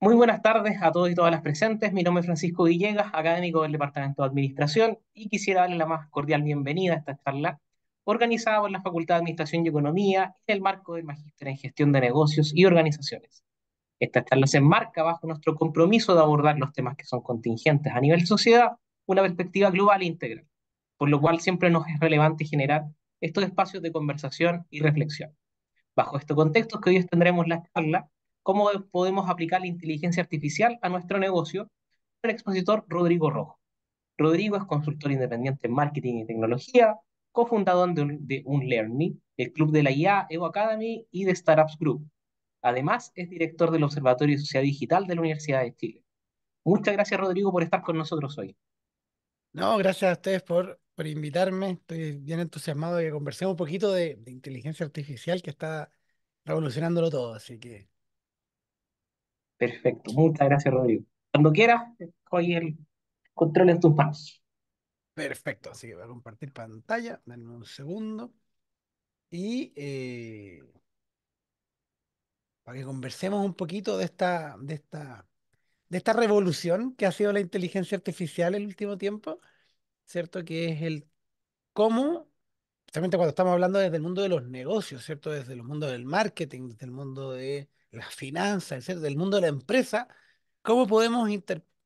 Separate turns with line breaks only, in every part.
Muy buenas tardes a todos y todas las presentes. Mi nombre es Francisco Villegas, académico del Departamento de Administración, y quisiera darle la más cordial bienvenida a esta charla organizada por la Facultad de Administración y Economía en el marco del Magíster en Gestión de Negocios y Organizaciones. Esta charla se enmarca bajo nuestro compromiso de abordar los temas que son contingentes a nivel sociedad, una perspectiva global e integral, por lo cual siempre nos es relevante generar estos espacios de conversación y reflexión. Bajo este contexto es que hoy tendremos la charla, cómo podemos aplicar la inteligencia artificial a nuestro negocio, con el expositor Rodrigo Rojo. Rodrigo es consultor independiente en marketing y tecnología, cofundador de Unlearning, el club de la IA, Evo Academy y de Startups Group. Además, es director del Observatorio de Sociedad Digital de la Universidad de Chile. Muchas gracias, Rodrigo, por estar con nosotros hoy.
No, gracias a ustedes por invitarme. Estoy bien entusiasmado de que conversemos un poquito de inteligencia artificial que está revolucionándolo todo. Así que,
Perfecto, muchas gracias, Rodrigo. Cuando quieras, hoy el control en tus manos.
perfecto. Así que voy a compartir pantalla. Denme un segundo. Y para que conversemos un poquito de esta revolución que ha sido la inteligencia artificial el último tiempo, ¿cierto? Que es el cómo, especialmente cuando estamos hablando desde el mundo de los negocios, ¿cierto? Desde el mundo del marketing, desde el mundo de las finanzas, ¿cierto? Del mundo de la empresa, ¿cómo podemos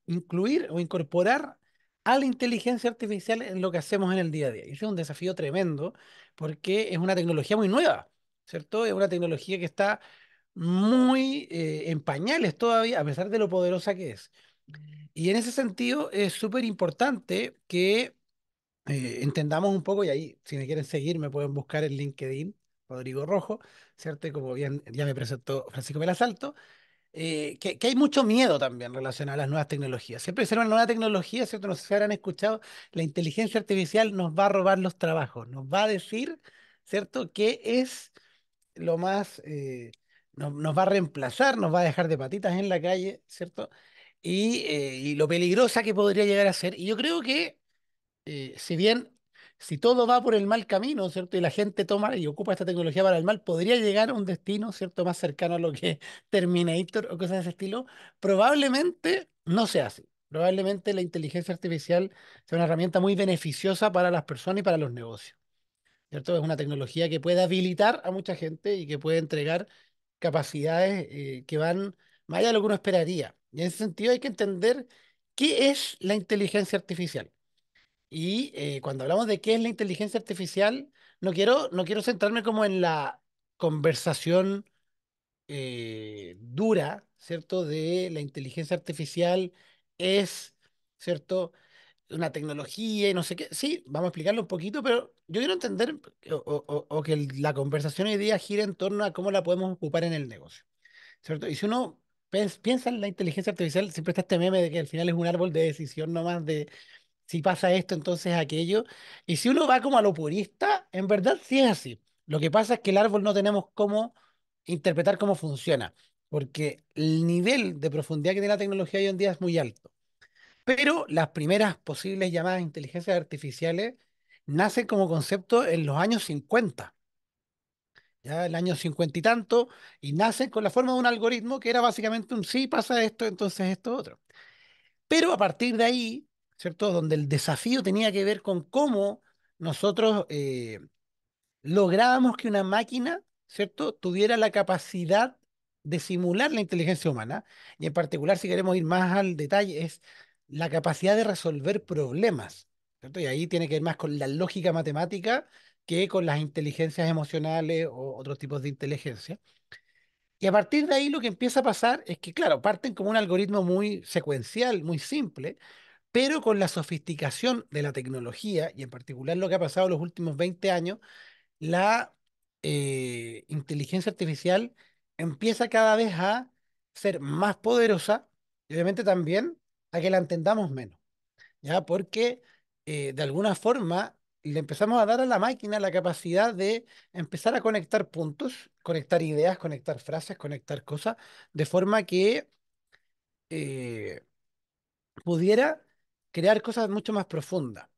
incluir o incorporar a la inteligencia artificial en lo que hacemos en el día a día? Y ese es un desafío tremendo porque es una tecnología muy nueva, ¿cierto? Es una tecnología que está muy en pañales todavía, a pesar de lo poderosa que es. Y en ese sentido es súper importante que entendamos un poco, y ahí, si me quieren seguir, me pueden buscar en LinkedIn, Rodrigo Rojo, ¿cierto? Y como bien ya me presentó Francisco Pelasalto, que hay mucho miedo también relacionado a las nuevas tecnologías. Siempre será una nueva tecnología, ¿cierto? No sé si habrán escuchado, la inteligencia artificial nos va a robar los trabajos, nos va a decir, ¿cierto? ¿Qué es lo más, nos va a reemplazar, nos va a dejar de patitas en la calle, ¿cierto? Y lo peligrosa que podría llegar a ser. Y yo creo que si bien, si todo va por el mal camino, ¿cierto? Y la gente toma y ocupa esta tecnología para el mal, podría llegar a un destino, ¿cierto? Más cercano a lo que Terminator o cosas de ese estilo. Probablemente no sea así. Probablemente la inteligencia artificial sea una herramienta muy beneficiosa para las personas y para los negocios, ¿cierto? Es una tecnología que puede habilitar a mucha gente y que puede entregar capacidades que van más allá de lo que uno esperaría. Y en ese sentido hay que entender qué es la inteligencia artificial. Y cuando hablamos de qué es la inteligencia artificial, no quiero centrarme como en la conversación dura, ¿cierto? De la inteligencia artificial es, ¿cierto? Una tecnología y no sé qué. Sí, vamos a explicarlo un poquito, pero yo quiero entender o que la conversación hoy día gira en torno a cómo la podemos ocupar en el negocio, ¿cierto? Y si uno piensa en la inteligencia artificial, siempre está este meme de que al final es un árbol de decisión nomás de si pasa esto, entonces aquello. Y si uno va como a lo purista, en verdad sí es así. Lo que pasa es que el árbol no tenemos cómo interpretar cómo funciona, porque el nivel de profundidad que tiene la tecnología hoy en día es muy alto. Pero las primeras posibles llamadas inteligencias artificiales nacen como concepto en los años 50, ya el año 50 y tanto, y nacen con la forma de un algoritmo que era básicamente un sí, pasa esto, entonces esto otro. Pero a partir de ahí, ¿cierto? Donde el desafío tenía que ver con cómo nosotros lográbamos que una máquina, ¿cierto?, tuviera la capacidad de simular la inteligencia humana. Y en particular, si queremos ir más al detalle, es la capacidad de resolver problemas, ¿cierto? Y ahí tiene que ver más con la lógica matemática que con las inteligencias emocionales o otros tipos de inteligencia. Y a partir de ahí lo que empieza a pasar es que, claro, parten como un algoritmo muy secuencial, muy simple, pero con la sofisticación de la tecnología, y en particular lo que ha pasado en los últimos 20 años, la inteligencia artificial empieza cada vez a ser más poderosa y obviamente también a que la entendamos menos, ¿ya? Porque de alguna forma le empezamos a dar a la máquina la capacidad de empezar a conectar puntos, conectar ideas, conectar frases, conectar cosas, de forma que eh, pudiera crear cosas mucho más profundas.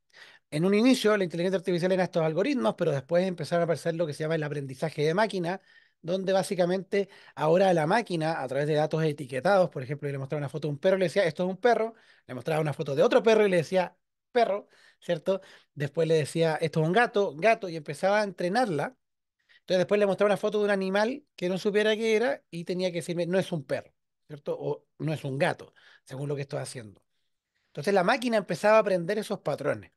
En un inicio, la inteligencia artificial era estos algoritmos, pero después empezaron a aparecer lo que se llama el aprendizaje de máquina, donde básicamente ahora la máquina, a través de datos etiquetados, por ejemplo, yo le mostraba una foto de un perro y le decía, esto es un perro, le mostraba una foto de otro perro y le decía, perro, ¿cierto? Después le decía, esto es un gato, gato, y empezaba a entrenarla. Entonces después le mostraba una foto de un animal que no supiera qué era y tenía que decirme, no es un perro, ¿cierto? O no es un gato, según lo que estoy haciendo. Entonces la máquina empezaba a aprender esos patrones.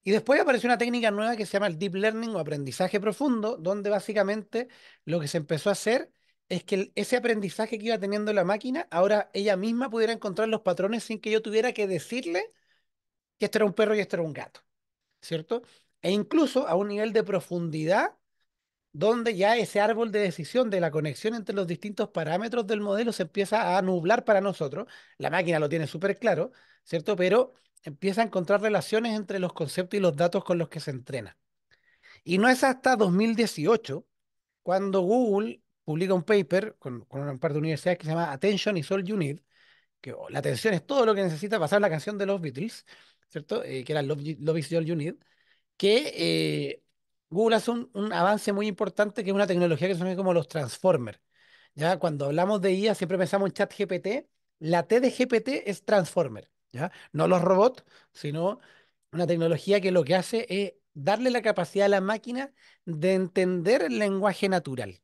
Y después apareció una técnica nueva que se llama el deep learning o aprendizaje profundo, donde básicamente lo que se empezó a hacer es que ese aprendizaje que iba teniendo la máquina, ahora ella misma pudiera encontrar los patrones sin que yo tuviera que decirle que esto era un perro y esto era un gato, ¿cierto? E incluso a un nivel de profundidad donde ya ese árbol de decisión de la conexión entre los distintos parámetros del modelo se empieza a nublar para nosotros. La máquina lo tiene súper claro, ¿cierto? Pero empieza a encontrar relaciones entre los conceptos y los datos con los que se entrena. Y no es hasta 2018 cuando Google publica un paper con un par de universidades que se llama Attention is All You Need, que la atención es todo lo que necesita pasar la canción de los Beatles, ¿cierto? Que era Love is All You Need, que Google hace un avance muy importante, que es una tecnología que se conoce como los Transformers. ¿Ya? Cuando hablamos de IA, siempre pensamos en ChatGPT. La T de GPT es Transformer, ¿ya? No los robots, sino una tecnología que lo que hace es darle la capacidad a la máquina de entender el lenguaje natural,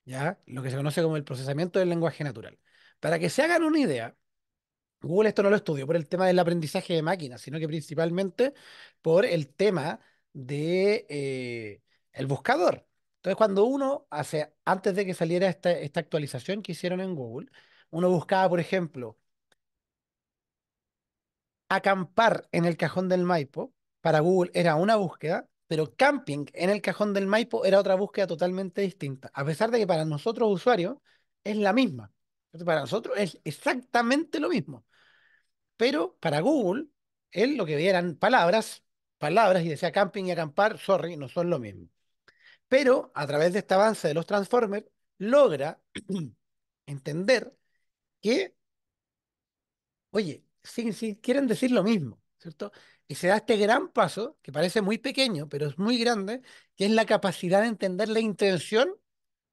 ¿ya? Lo que se conoce como el procesamiento del lenguaje natural. Para que se hagan una idea, Google esto no lo estudió por el tema del aprendizaje de máquinas, sino que principalmente por el tema de el buscador. Entonces, cuando uno hace, antes de que saliera esta actualización que hicieron en Google, uno buscaba, por ejemplo, acampar en el cajón del Maipo. Para Google era una búsqueda, pero camping en el cajón del Maipo era otra búsqueda totalmente distinta, a pesar de que para nosotros usuarios es la misma. Entonces, para nosotros es exactamente lo mismo. Pero para Google, él lo que veía eran palabras, palabras, y decía camping y acampar, sorry, no son lo mismo. Pero a través de este avance de los Transformers, logra entender que, oye, sí, sí, quieren decir lo mismo, ¿cierto? Y se da este gran paso, que parece muy pequeño, pero es muy grande, que es la capacidad de entender la intención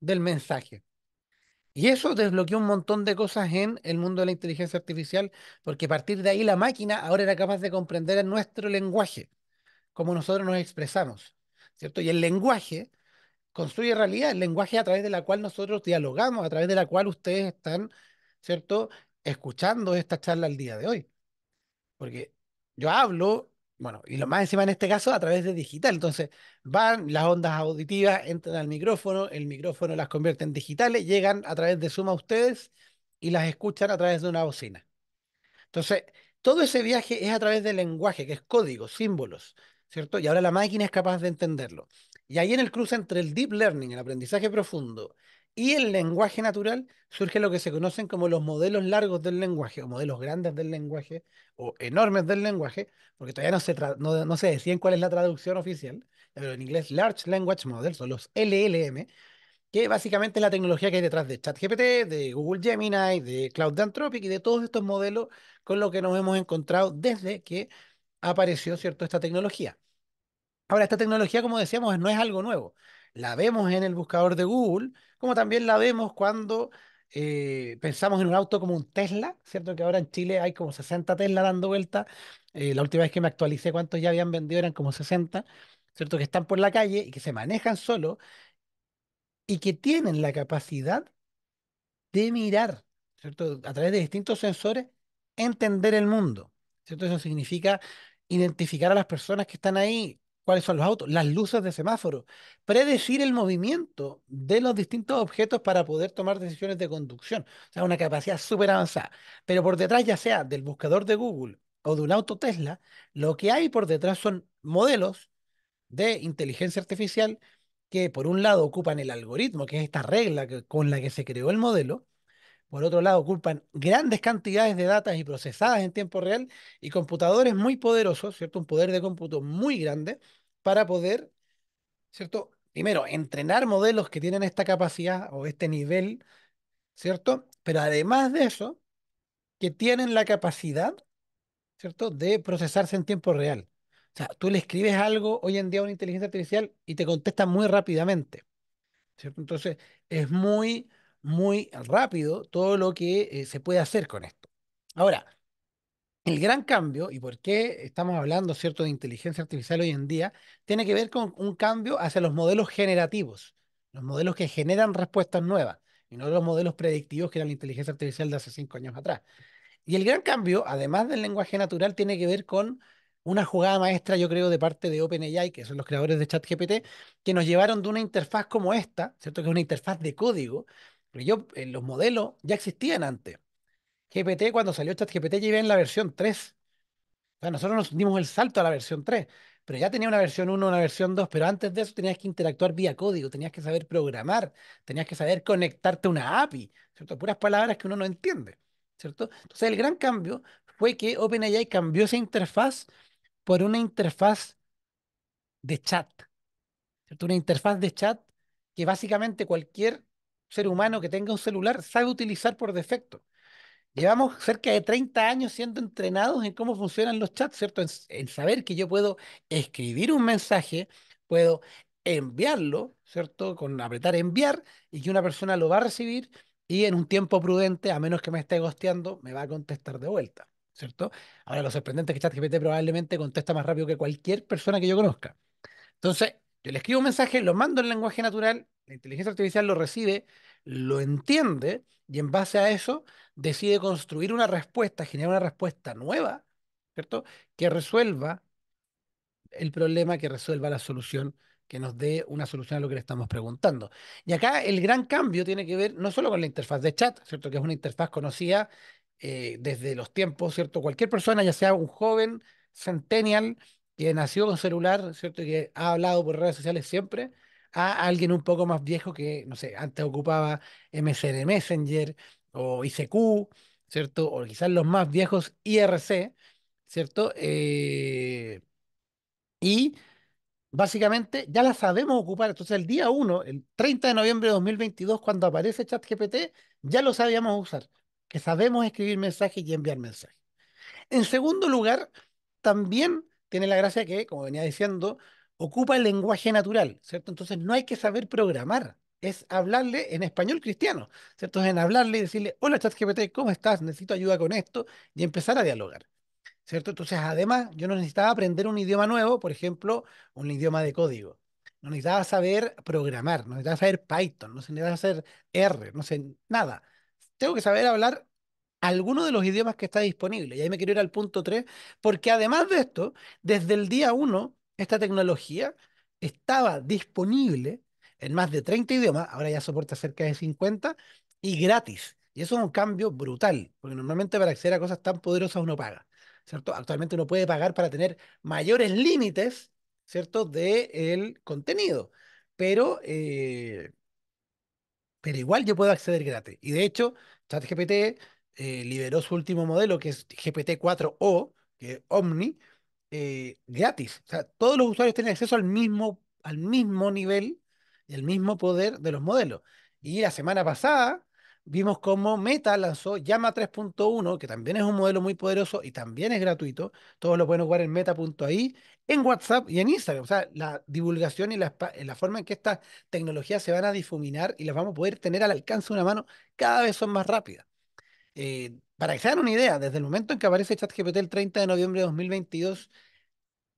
del mensaje. Y eso desbloqueó un montón de cosas en el mundo de la inteligencia artificial, porque a partir de ahí la máquina ahora era capaz de comprender en nuestro lenguaje, cómo nosotros nos expresamos, ¿cierto? Y el lenguaje construye realidad, el lenguaje a través de la cual nosotros dialogamos, a través de la cual ustedes están, ¿cierto?, escuchando esta charla al día de hoy. Porque yo hablo, bueno, y lo más encima en este caso a través de digital. Entonces, van las ondas auditivas, entran al micrófono, el micrófono las convierte en digitales, llegan a través de Zoom a ustedes y las escuchan a través de una bocina. Entonces, todo ese viaje es a través del lenguaje, que es código, símbolos, ¿cierto? Y ahora la máquina es capaz de entenderlo. Y ahí en el cruce entre el deep learning, el aprendizaje profundo, y el lenguaje natural, surge lo que se conocen como los modelos largos del lenguaje, o modelos grandes del lenguaje, o enormes del lenguaje, porque todavía no se decía cuál es la traducción oficial, pero en inglés Large Language Models, o los LLM, que básicamente es la tecnología que hay detrás de ChatGPT, de Google Gemini, de Cloud Anthropic y de todos estos modelos con los que nos hemos encontrado desde que apareció, ¿cierto?, esta tecnología. Ahora, esta tecnología, como decíamos, no es algo nuevo. La vemos en el buscador de Google, como también la vemos cuando pensamos en un auto como un Tesla, ¿cierto? Que ahora en Chile hay como 60 Tesla dando vuelta. La última vez que me actualicé cuántos ya habían vendido eran como 60, ¿cierto? Que están por la calle y que se manejan solo y que tienen la capacidad de mirar, ¿cierto? A través de distintos sensores, entender el mundo, ¿cierto? Eso significa identificar a las personas que están ahí, cuáles son los autos, las luces de semáforo, predecir el movimiento de los distintos objetos para poder tomar decisiones de conducción. O sea, una capacidad súper avanzada. Pero por detrás, ya sea del buscador de Google o de un auto Tesla, lo que hay por detrás son modelos de inteligencia artificial que por un lado ocupan el algoritmo, que es esta regla con la que se creó el modelo, por otro lado ocupan grandes cantidades de datos y procesadas en tiempo real y computadores muy poderosos, ¿cierto? Un poder de cómputo muy grande para poder, ¿cierto? Primero, entrenar modelos que tienen esta capacidad o este nivel, ¿cierto? Pero además de eso, que tienen la capacidad, ¿cierto?, de procesarse en tiempo real. O sea, tú le escribes algo hoy en día a una inteligencia artificial y te contesta muy rápidamente. ¿cierto? Entonces, es muy, muy rápido todo lo que se puede hacer con esto. Ahora, el gran cambio, y por qué estamos hablando, ¿cierto?, de inteligencia artificial hoy en día, tiene que ver con un cambio hacia los modelos generativos, los modelos que generan respuestas nuevas, y no los modelos predictivos que era la inteligencia artificial de hace 5 años atrás. Y el gran cambio, además del lenguaje natural, tiene que ver con una jugada maestra, yo creo, de parte de OpenAI, que son los creadores de ChatGPT, que nos llevaron de una interfaz como esta, ¿cierto? Que es una interfaz de código, pero los modelos ya existían antes. GPT, cuando salió ChatGPT, ya iba en la versión 3. O sea, nosotros nos dimos el salto a la versión 3, pero ya tenía una versión 1, una versión 2, pero antes de eso tenías que interactuar vía código, tenías que saber programar, tenías que saber conectarte a una API, ¿cierto? Puras palabras que uno no entiende, ¿cierto? Entonces el gran cambio fue que OpenAI cambió esa interfaz por una interfaz de chat, ¿cierto? Una interfaz de chat que básicamente cualquier ser humano que tenga un celular sabe utilizar por defecto. Llevamos cerca de 30 años siendo entrenados en cómo funcionan los chats, ¿cierto? En saber que yo puedo escribir un mensaje, puedo enviarlo, ¿cierto? Con apretar enviar y que una persona lo va a recibir y en un tiempo prudente, a menos que me esté gosteando, me va a contestar de vuelta, ¿cierto? Ahora lo sorprendente es que ChatGPT probablemente contesta más rápido que cualquier persona que yo conozca. Entonces, yo le escribo un mensaje, lo mando en lenguaje natural, la inteligencia artificial lo recibe, lo entiende y en base a eso decide construir una respuesta, generar una respuesta nueva, ¿cierto? Que resuelva el problema, que resuelva la solución, que nos dé una solución a lo que le estamos preguntando. Y acá el gran cambio tiene que ver no solo con la interfaz de chat, ¿cierto? Que es una interfaz conocida desde los tiempos, ¿cierto? Cualquier persona, ya sea un joven, centennial, que nació con celular, ¿cierto? Y que ha hablado por redes sociales siempre, a alguien un poco más viejo que, no sé, antes ocupaba MSN Messenger o ICQ, ¿cierto? O quizás los más viejos IRC, ¿cierto? Y básicamente ya la sabemos ocupar. Entonces, el día 1, el 30 de noviembre de 2022, cuando aparece ChatGPT, ya lo sabíamos usar, que sabemos escribir mensajes y enviar mensajes. En segundo lugar, también tiene la gracia que, como venía diciendo, ocupa el lenguaje natural, ¿cierto? Entonces, no hay que saber programar. Es hablarle en español cristiano, ¿cierto? Es en hablarle y decirle, hola ChatGPT, ¿cómo estás? Necesito ayuda con esto y empezar a dialogar. ¿Cierto? Entonces, además, yo no necesitaba aprender un idioma nuevo, por ejemplo, un idioma de código. No necesitaba saber programar, no necesitaba saber Python, no necesitaba saber R, no sé, nada. Tengo que saber hablar alguno de los idiomas que está disponible. Y ahí me quiero ir al punto 3 porque además de esto, desde el día 1 esta tecnología estaba disponible en más de 30 idiomas, ahora ya soporta cerca de 50, y gratis. Y eso es un cambio brutal, porque normalmente para acceder a cosas tan poderosas uno paga. ¿Cierto? Actualmente uno puede pagar para tener mayores límites, ¿cierto? De el contenido, pero, eh, pero igual yo puedo acceder gratis. Y de hecho, ChatGPT liberó su último modelo, que es GPT-4o, que es Omni, gratis. O sea, todos los usuarios tienen acceso al mismo nivel y al mismo poder de los modelos. Y la semana pasada vimos cómo Meta lanzó Llama 3.1, que también es un modelo muy poderoso y también es gratuito. Todos lo pueden jugar en meta.ai, en WhatsApp y en Instagram. O sea, la divulgación y la forma en que estas tecnologías se van a difuminar y las vamos a poder tener al alcance de una mano cada vez son más rápidas. Para que se hagan una idea, desde el momento en que aparece ChatGPT el 30 de noviembre de 2022,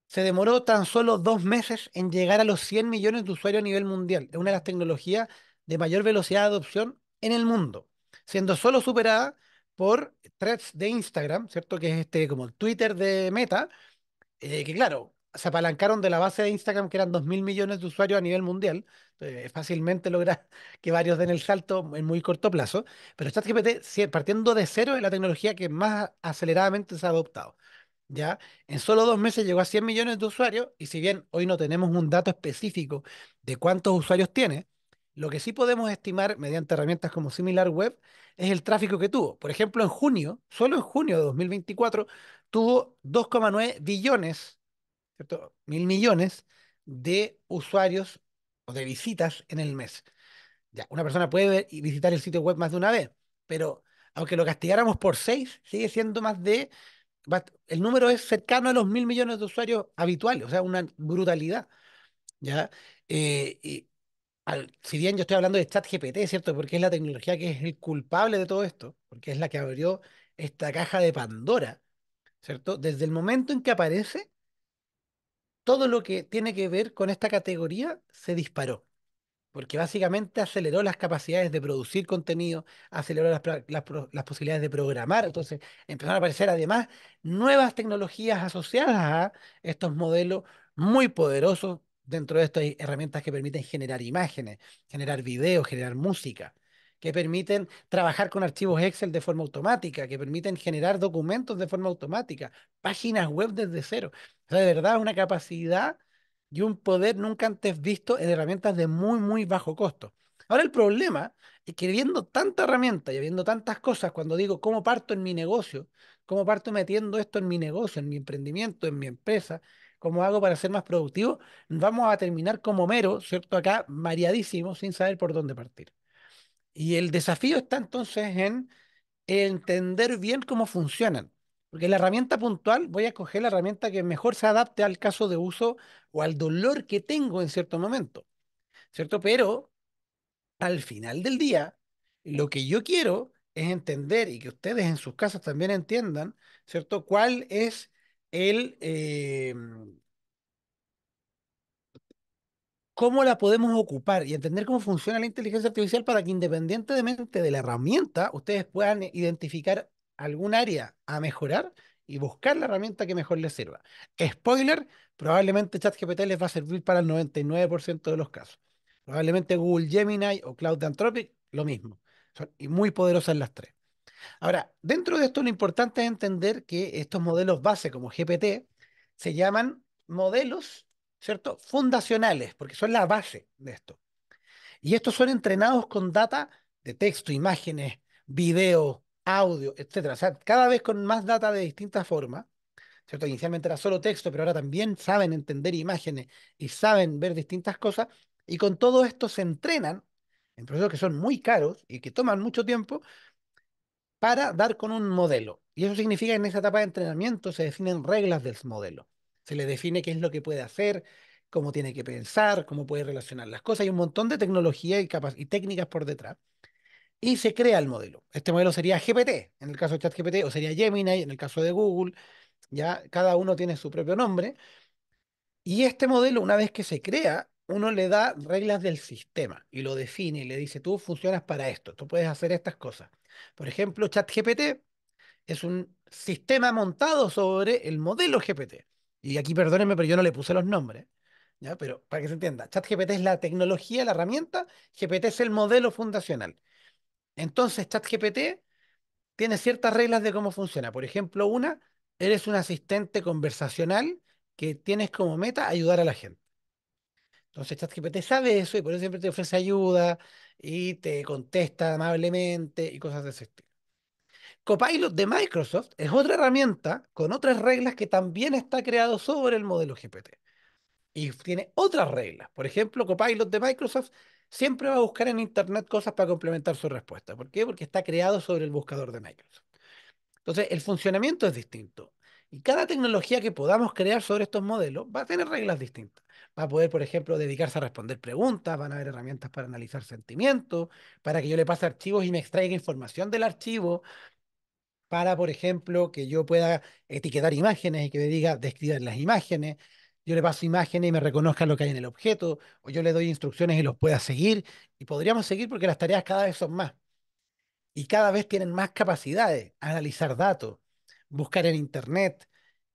se demoró tan solo 2 meses en llegar a los 100 millones de usuarios a nivel mundial. Es una de las tecnologías de mayor velocidad de adopción en el mundo, siendo solo superada por Threads de Instagram, ¿cierto? Que es como el Twitter de Meta, que claro, se apalancaron de la base de Instagram, que eran 2.000 millones de usuarios a nivel mundial. Fácilmente logra que varios den el salto en muy corto plazo. Pero ChatGPT, partiendo de cero, es la tecnología que más aceleradamente se ha adoptado. ¿Ya? En solo 2 meses llegó a 100 millones de usuarios y si bien hoy no tenemos un dato específico de cuántos usuarios tiene, lo que sí podemos estimar mediante herramientas como SimilarWeb es el tráfico que tuvo. Por ejemplo, en junio, solo en junio de 2024, tuvo 2,9 billones, ¿cierto? Mil millones de usuarios o de visitas en el mes. Ya, una persona puede ver y visitar el sitio web más de una vez, pero aunque lo castigáramos por 6, sigue siendo más de el número es cercano a los 1.000 millones de usuarios habituales, o sea, una brutalidad, ¿ya? Si bien yo estoy hablando de ChatGPT, ¿cierto? Porque es la tecnología que es el culpable de todo esto, porque es la que abrió esta caja de Pandora, ¿cierto? Desde el momento en que aparece, todo lo que tiene que ver con esta categoría se disparó, porque básicamente aceleró las capacidades de producir contenido, aceleró las posibilidades de programar, entonces empezaron a aparecer además nuevas tecnologías asociadas a estos modelos muy poderosos dentro de estas herramientas que permiten generar imágenes, generar videos, generar música, que permiten trabajar con archivos Excel de forma automática, que permiten generar documentos de forma automática, páginas web desde cero. O sea, de verdad, una capacidad y un poder nunca antes visto en herramientas de muy, muy bajo costo. Ahora el problema es que viendo tanta herramienta y viendo tantas cosas, cuando digo cómo parto en mi negocio, cómo parto metiendo esto en mi negocio, en mi emprendimiento, en mi empresa, cómo hago para ser más productivo, vamos a terminar como mero, ¿cierto? Acá, mareadísimo, sin saber por dónde partir. Y el desafío está entonces en entender bien cómo funcionan. Porque la herramienta puntual, voy a escoger la herramienta que mejor se adapte al caso de uso o al dolor que tengo en cierto momento, ¿cierto? Pero al final del día, lo que yo quiero es entender y que ustedes en sus casas también entiendan, ¿cierto? ¿Cuál es el, cómo la podemos ocupar y entender cómo funciona la inteligencia artificial para que independientemente de la herramienta, ustedes puedan identificar algún área a mejorar y buscar la herramienta que mejor les sirva? Spoiler, probablemente ChatGPT les va a servir para el 99% de los casos. Probablemente Google Gemini o Cloud Anthropic, lo mismo. Son y muy poderosas las tres. Ahora, dentro de esto lo importante es entender que estos modelos base como GPT se llaman modelos, ¿cierto? Fundacionales, porque son la base de esto. Y estos son entrenados con data de texto, imágenes, video, audio, etcétera. O sea, cada vez con más data de distintas formas, ¿cierto? Inicialmente era solo texto, pero ahora también saben entender imágenes y saben ver distintas cosas. Y con todo esto se entrenan en procesos que son muy caros y que toman mucho tiempo para dar con un modelo. Y eso significa que en esa etapa de entrenamiento se definen reglas del modelo. Se le define qué es lo que puede hacer, cómo tiene que pensar, cómo puede relacionar las cosas. Hay un montón de tecnología y técnicas por detrás. Y se crea el modelo. Este modelo sería GPT, en el caso de ChatGPT, o sería Gemini, en el caso de Google. Ya cada uno tiene su propio nombre. Y este modelo, una vez que se crea, uno le da reglas del sistema y lo define y le dice, tú funcionas para esto, tú puedes hacer estas cosas. Por ejemplo, ChatGPT es un sistema montado sobre el modelo GPT. Y aquí perdónenme, pero yo no le puse los nombres. ¿Ya? Pero para que se entienda, ChatGPT es la tecnología, la herramienta, GPT es el modelo fundacional. Entonces, ChatGPT tiene ciertas reglas de cómo funciona. Por ejemplo, una, eres un asistente conversacional que tienes como meta ayudar a la gente. Entonces, ChatGPT sabe eso y por eso siempre te ofrece ayuda y te contesta amablemente y cosas de ese estilo. Copilot de Microsoft es otra herramienta con otras reglas que también está creado sobre el modelo GPT. Y tiene otras reglas. Por ejemplo, Copilot de Microsoft siempre va a buscar en Internet cosas para complementar su respuesta. ¿Por qué? Porque está creado sobre el buscador de Microsoft. Entonces, el funcionamiento es distinto. Y cada tecnología que podamos crear sobre estos modelos va a tener reglas distintas. Va a poder, por ejemplo, dedicarse a responder preguntas, van a haber herramientas para analizar sentimientos, para que yo le pase archivos y me extraiga información del archivo, para, por ejemplo, que yo pueda etiquetar imágenes y que me diga describir las imágenes. Yo le paso imágenes y me reconozca lo que hay en el objeto, o yo le doy instrucciones y los pueda seguir. Y podríamos seguir porque las tareas cada vez son más y cada vez tienen más capacidades, analizar datos, buscar en internet,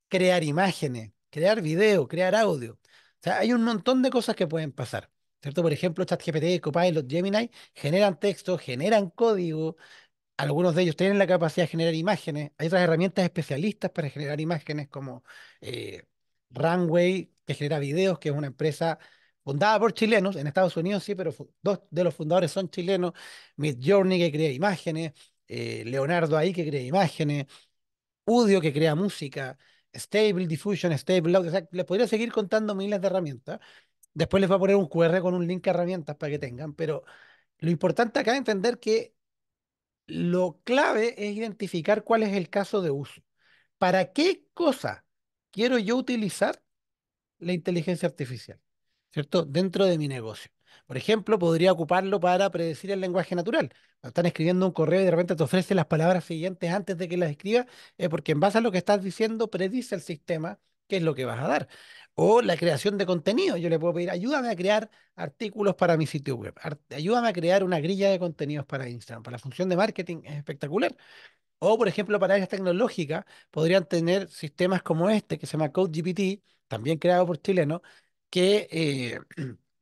crear imágenes, crear video, crear audio. O sea, hay un montón de cosas que pueden pasar. ¿Cierto? Por ejemplo, ChatGPT, Copilot, Gemini generan texto, generan código, algunos de ellos tienen la capacidad de generar imágenes. Hay otras herramientas especialistas para generar imágenes como eh, Runway, que genera videos, que es una empresa fundada por chilenos, en Estados Unidos sí, pero dos de los fundadores son chilenos. Midjourney, que crea imágenes. Leonardo ahí, que crea imágenes. Udio, que crea música. Stable Diffusion, Stable Audio. O sea, les podría seguir contando miles de herramientas. Después les voy a poner un QR con un link a herramientas para que tengan, pero lo importante acá es entender que lo clave es identificar cuál es el caso de uso. ¿Para qué cosa quiero yo utilizar la inteligencia artificial? ¿Cierto? Dentro de mi negocio. Por ejemplo, podría ocuparlo para predecir el lenguaje natural. Cuando están escribiendo un correo y de repente te ofrece las palabras siguientes antes de que las escribas, es porque en base a lo que estás diciendo predice el sistema qué es lo que vas a dar. O la creación de contenido. Yo le puedo pedir, ayúdame a crear artículos para mi sitio web. Ayúdame a crear una grilla de contenidos para Instagram. Para la función de marketing es espectacular. O, por ejemplo, para áreas tecnológicas, podrían tener sistemas como este, que se llama CodeGPT, también creado por chilenos, que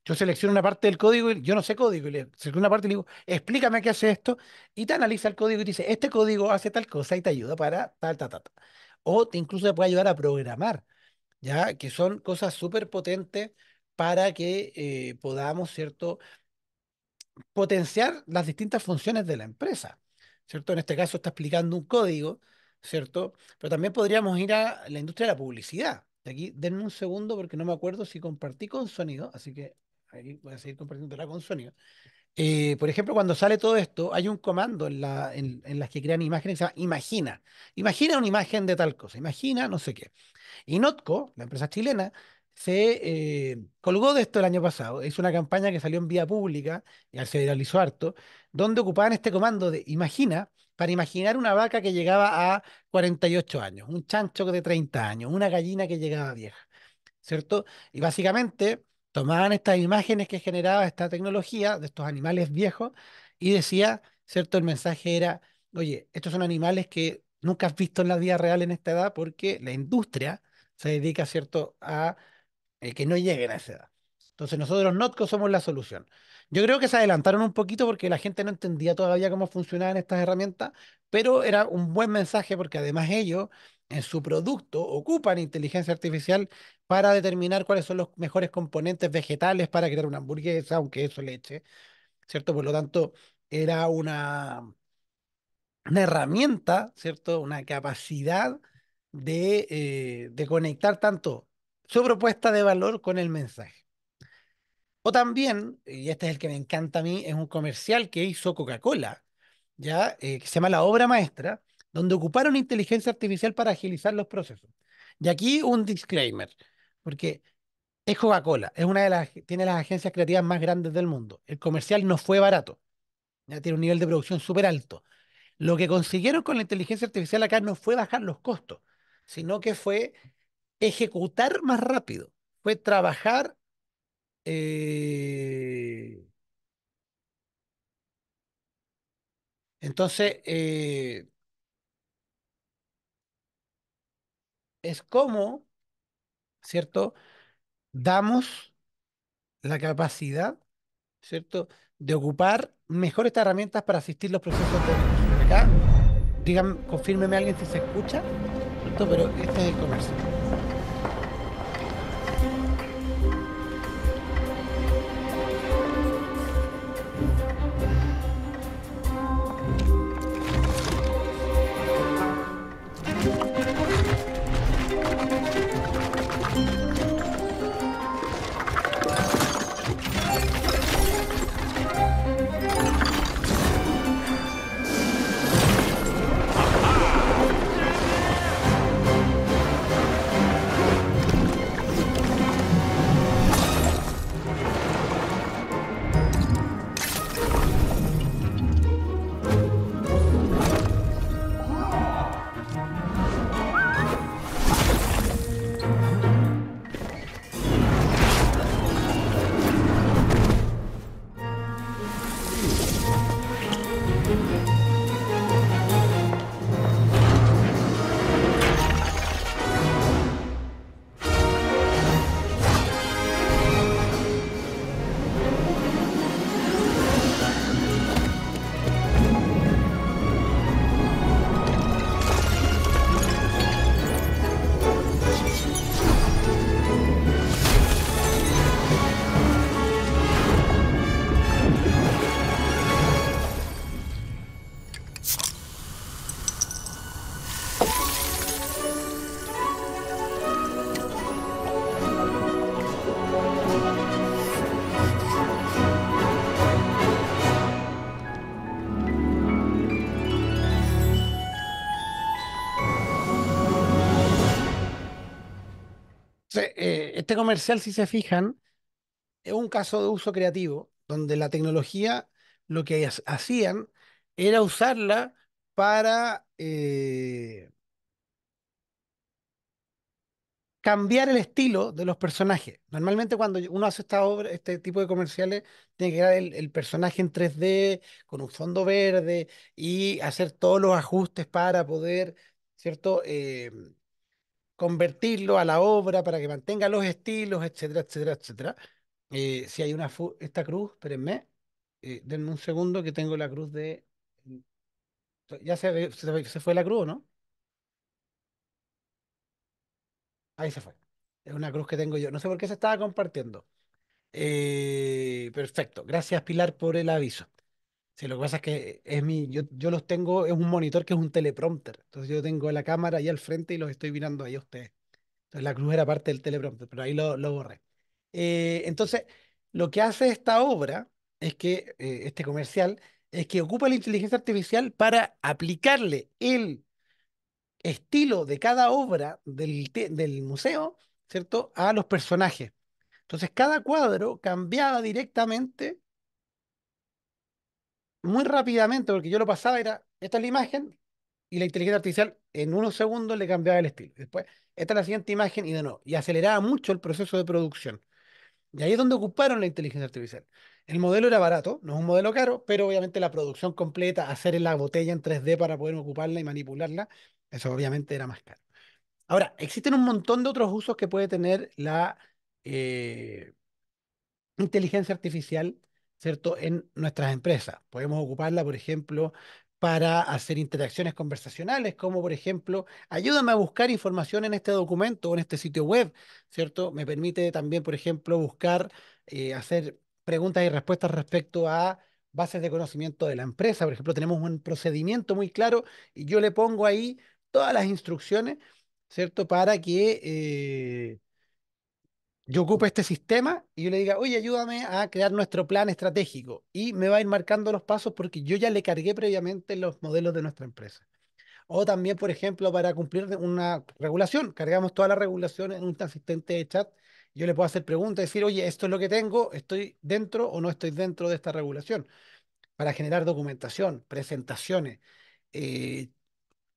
yo selecciono una parte del código, y yo no sé código, y le selecciono una parte y le digo, explícame qué hace esto, y te analiza el código y te dice, este código hace tal cosa y te ayuda para tal, tal, tal. Tal. O te incluso te puede ayudar a programar, ¿ya? Que son cosas súper potentes para que podamos, ¿cierto?, potenciar las distintas funciones de la empresa, ¿cierto? En este caso está explicando un código, ¿cierto? Pero también podríamos ir a la industria de la publicidad. Aquí, denme un segundo porque no me acuerdo si compartí con sonido, así que ahí voy a seguir compartiéndola con sonido. Por ejemplo, cuando sale todo esto, hay un comando en las que crean imágenes que se llama imagina. Imagina una imagen de tal cosa, imagina no sé qué. Y Notco, la empresa chilena, se colgó de esto el año pasado. Hizo una campaña que salió en vía pública, y se viralizó harto, donde ocupaban este comando de imagina para imaginar una vaca que llegaba a 48 años, un chancho de 30 años, una gallina que llegaba vieja. ¿Cierto? Y básicamente tomaban estas imágenes que generaba esta tecnología de estos animales viejos y decía, ¿cierto? El mensaje era, oye, estos son animales que nunca has visto en la vida real en esta edad porque la industria se dedica, ¿cierto?, a que no lleguen a esa edad. Entonces nosotros los Notco somos la solución. Yo creo que se adelantaron un poquito porque la gente no entendía todavía cómo funcionaban estas herramientas, pero era un buen mensaje porque además ellos en su producto ocupan inteligencia artificial para determinar cuáles son los mejores componentes vegetales para crear una hamburguesa, aunque eso leche, ¿cierto? Por lo tanto, era una herramienta, ¿cierto? Una capacidad de conectar tanto su propuesta de valor con el mensaje. O también, y este es el que me encanta a mí, es un comercial que hizo Coca-Cola, ¿ya? Que se llama La Obra Maestra, donde ocuparon inteligencia artificial para agilizar los procesos. Y aquí un disclaimer, porque es Coca-Cola, es una de las, tiene las agencias creativas más grandes del mundo. El comercial no fue barato, ya tiene un nivel de producción súper alto. Lo que consiguieron con la inteligencia artificial acá no fue bajar los costos, sino que fue ejecutar más rápido, fue trabajar. eh, entonces, es como, ¿cierto? Damos la capacidad, ¿cierto?, de ocupar mejor estas herramientas para asistir los procesos de negocio. Acá, digan, confírmeme alguien si se escucha, ¿cierto? Pero este es el comercio. Este comercial, si se fijan, es un caso de uso creativo, donde la tecnología lo que hacían era usarla para cambiar el estilo de los personajes. Normalmente cuando uno hace esta obra, este tipo de comerciales, tiene que crear el personaje en 3D con un fondo verde y hacer todos los ajustes para poder, ¿cierto? Convertirlo a la obra para que mantenga los estilos, etcétera, etcétera, etcétera. Si hay esta cruz, espérenme, denme un segundo que tengo la cruz de... Ya se fue la cruz, ¿no? Ahí se fue. Es una cruz que tengo yo. No sé por qué se estaba compartiendo. Perfecto. Gracias, Pilar, por el aviso. Sí, lo que pasa es que yo los tengo, es un monitor que es un teleprompter. Entonces yo tengo la cámara ahí al frente y los estoy mirando ahí a ustedes. Entonces la cruz era parte del teleprompter, pero ahí lo borré. Entonces, lo que hace esta obra es que, este comercial, es que ocupa la inteligencia artificial para aplicarle el estilo de cada obra del museo, ¿cierto?, a los personajes. Entonces, cada cuadro cambiaba directamente, muy rápidamente, porque yo lo pasaba, esta es la imagen, y la inteligencia artificial en unos segundos le cambiaba el estilo. Después, esta es la siguiente imagen, y de nuevo, y aceleraba mucho el proceso de producción. Y ahí es donde ocuparon la inteligencia artificial. El modelo era barato, no es un modelo caro, pero obviamente la producción completa, hacer la botella en 3D para poder ocuparla y manipularla, eso obviamente era más caro. Ahora, existen un montón de otros usos que puede tener la eh, inteligencia artificial, ¿cierto?, en nuestras empresas. Podemos ocuparla, por ejemplo, para hacer interacciones conversacionales, como por ejemplo, ayúdame a buscar información en este documento o en este sitio web, ¿cierto? Me permite también, por ejemplo, buscar, hacer preguntas y respuestas respecto a bases de conocimiento de la empresa. Por ejemplo, tenemos un procedimiento muy claro y yo le pongo ahí todas las instrucciones, ¿cierto? Para que yo ocupe este sistema y yo le diga, oye, ayúdame a crear nuestro plan estratégico. Y me va a ir marcando los pasos porque yo ya le cargué previamente los modelos de nuestra empresa. O también, por ejemplo, para cumplir una regulación, cargamos toda la regulación en un asistente de chat. Yo le puedo hacer preguntas, decir, oye, esto es lo que tengo, ¿estoy dentro o no estoy dentro de esta regulación? Para generar documentación, presentaciones, eh,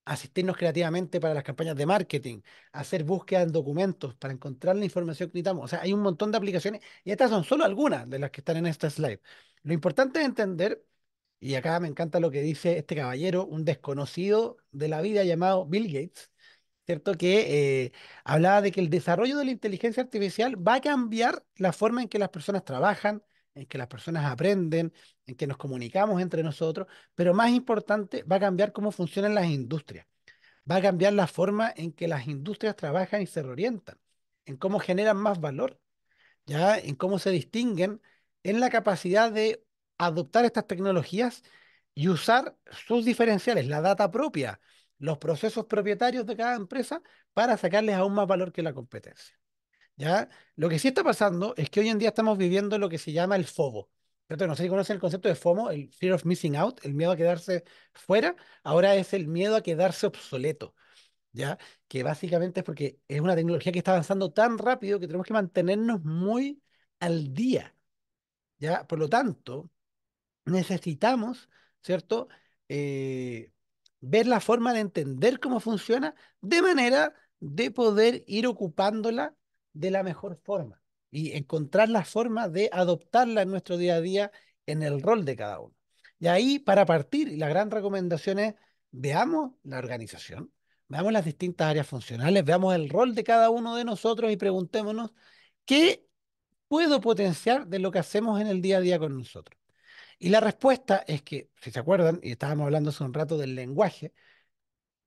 asistirnos creativamente para las campañas de marketing, hacer búsqueda en documentos para encontrar la información que necesitamos. O sea, hay un montón de aplicaciones y estas son solo algunas de las que están en esta slide. Lo importante es entender, y acá me encanta lo que dice este caballero, un desconocido de la vida llamado Bill Gates, ¿cierto? Que hablaba de que el desarrollo de la inteligencia artificial va a cambiar la forma en que las personas trabajan, en que las personas aprenden, en que nos comunicamos entre nosotros, pero más importante, va a cambiar cómo funcionan las industrias, va a cambiar la forma en que las industrias trabajan y se reorientan, en cómo generan más valor, ya en cómo se distinguen en la capacidad de adoptar estas tecnologías y usar sus diferenciales, la data propia, los procesos propietarios de cada empresa para sacarles aún más valor que la competencia. ¿Ya? Lo que sí está pasando es que hoy en día estamos viviendo lo que se llama el FOMO. ¿Cierto? No sé si conocen el concepto de FOMO, el Fear of Missing Out, el miedo a quedarse fuera. Ahora es el miedo a quedarse obsoleto. ¿Ya? Que básicamente es porque es una tecnología que está avanzando tan rápido que tenemos que mantenernos muy al día, ¿ya? Por lo tanto, necesitamos, ¿cierto? Eh, ver la forma de entender cómo funciona de manera de poder ir ocupándola de la mejor forma y encontrar la forma de adoptarla en nuestro día a día en el rol de cada uno. Y ahí, para partir, y la gran recomendación es, veamos la organización, veamos las distintas áreas funcionales, veamos el rol de cada uno de nosotros y preguntémonos, ¿qué puedo potenciar de lo que hacemos en el día a día con nosotros? Y la respuesta es que, si se acuerdan, y estábamos hablando hace un rato del lenguaje,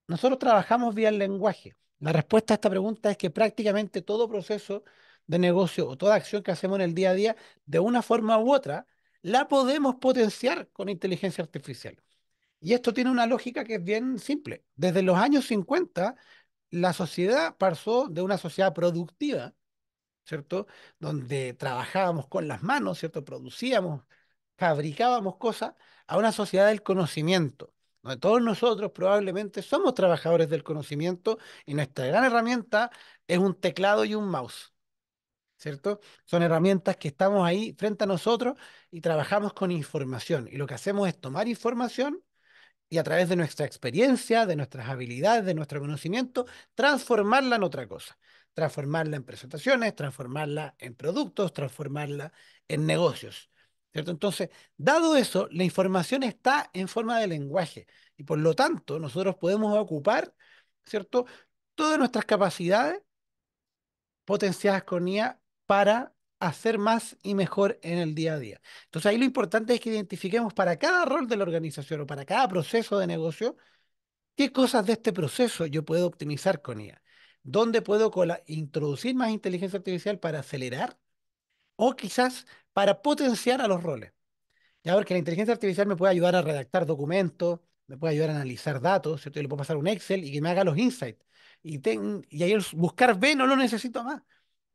nosotros trabajamos vía el lenguaje. La respuesta a esta pregunta es que prácticamente todo proceso de negocio o toda acción que hacemos en el día a día, de una forma u otra, la podemos potenciar con inteligencia artificial. Y esto tiene una lógica que es bien simple. Desde los años 50, la sociedad pasó de una sociedad productiva, ¿cierto? Donde trabajábamos con las manos, ¿cierto? Producíamos, fabricábamos cosas a una sociedad del conocimiento, donde todos nosotros probablemente somos trabajadores del conocimiento y nuestra gran herramienta es un teclado y un mouse. ¿cierto? Son herramientas que estamos ahí frente a nosotros y trabajamos con información. Y lo que hacemos es tomar información y a través de nuestra experiencia, de nuestras habilidades, de nuestro conocimiento, transformarla en otra cosa. Transformarla en presentaciones, transformarla en productos, transformarla en negocios. ¿Cierto? Entonces, dado eso, la información está en forma de lenguaje y por lo tanto nosotros podemos ocupar, ¿cierto? Todas nuestras capacidades potenciadas con IA para hacer más y mejor en el día a día. Entonces ahí lo importante es que identifiquemos para cada rol de la organización o para cada proceso de negocio, qué cosas de este proceso yo puedo optimizar con IA. ¿Dónde puedo introducir más inteligencia artificial para acelerar o quizás para potenciar a los roles? Ya, porque la inteligencia artificial me puede ayudar a redactar documentos, me puede ayudar a analizar datos, ¿cierto? Yo le puedo pasar un Excel y que me haga los insights. Y ahí el buscar B no lo necesito más.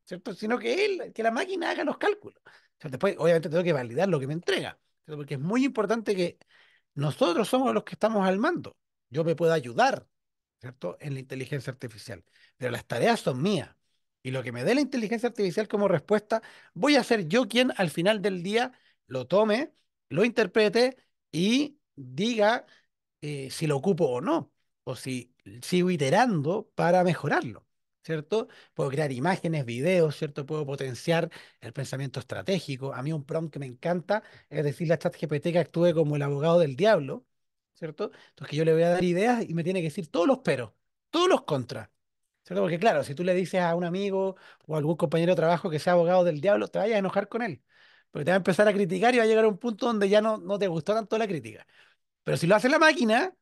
¿Cierto? Sino que él, que la máquina haga los cálculos. O sea, después, obviamente, tengo que validar lo que me entrega, ¿cierto? Porque es muy importante que nosotros somos los que estamos al mando. Yo me puedo ayudar, ¿cierto? En la inteligencia artificial, pero las tareas son mías. Y lo que me dé la inteligencia artificial como respuesta, voy a ser yo quien al final del día lo tome, lo interprete y diga si lo ocupo o no, o si sigo iterando para mejorarlo, ¿cierto? Puedo crear imágenes, videos, ¿cierto? Puedo potenciar el pensamiento estratégico. A mí un prompt que me encanta es decirle a ChatGPT que actúe como el abogado del diablo, ¿cierto? Entonces que yo le voy a dar ideas y me tiene que decir todos los peros, todos los contras. ¿Cierto? Porque claro, si tú le dices a un amigo o a algún compañero de trabajo que sea abogado del diablo, te vayas a enojar con él. Porque te va a empezar a criticar y va a llegar a un punto donde ya no te gustó tanto la crítica. Pero si lo hace la máquina,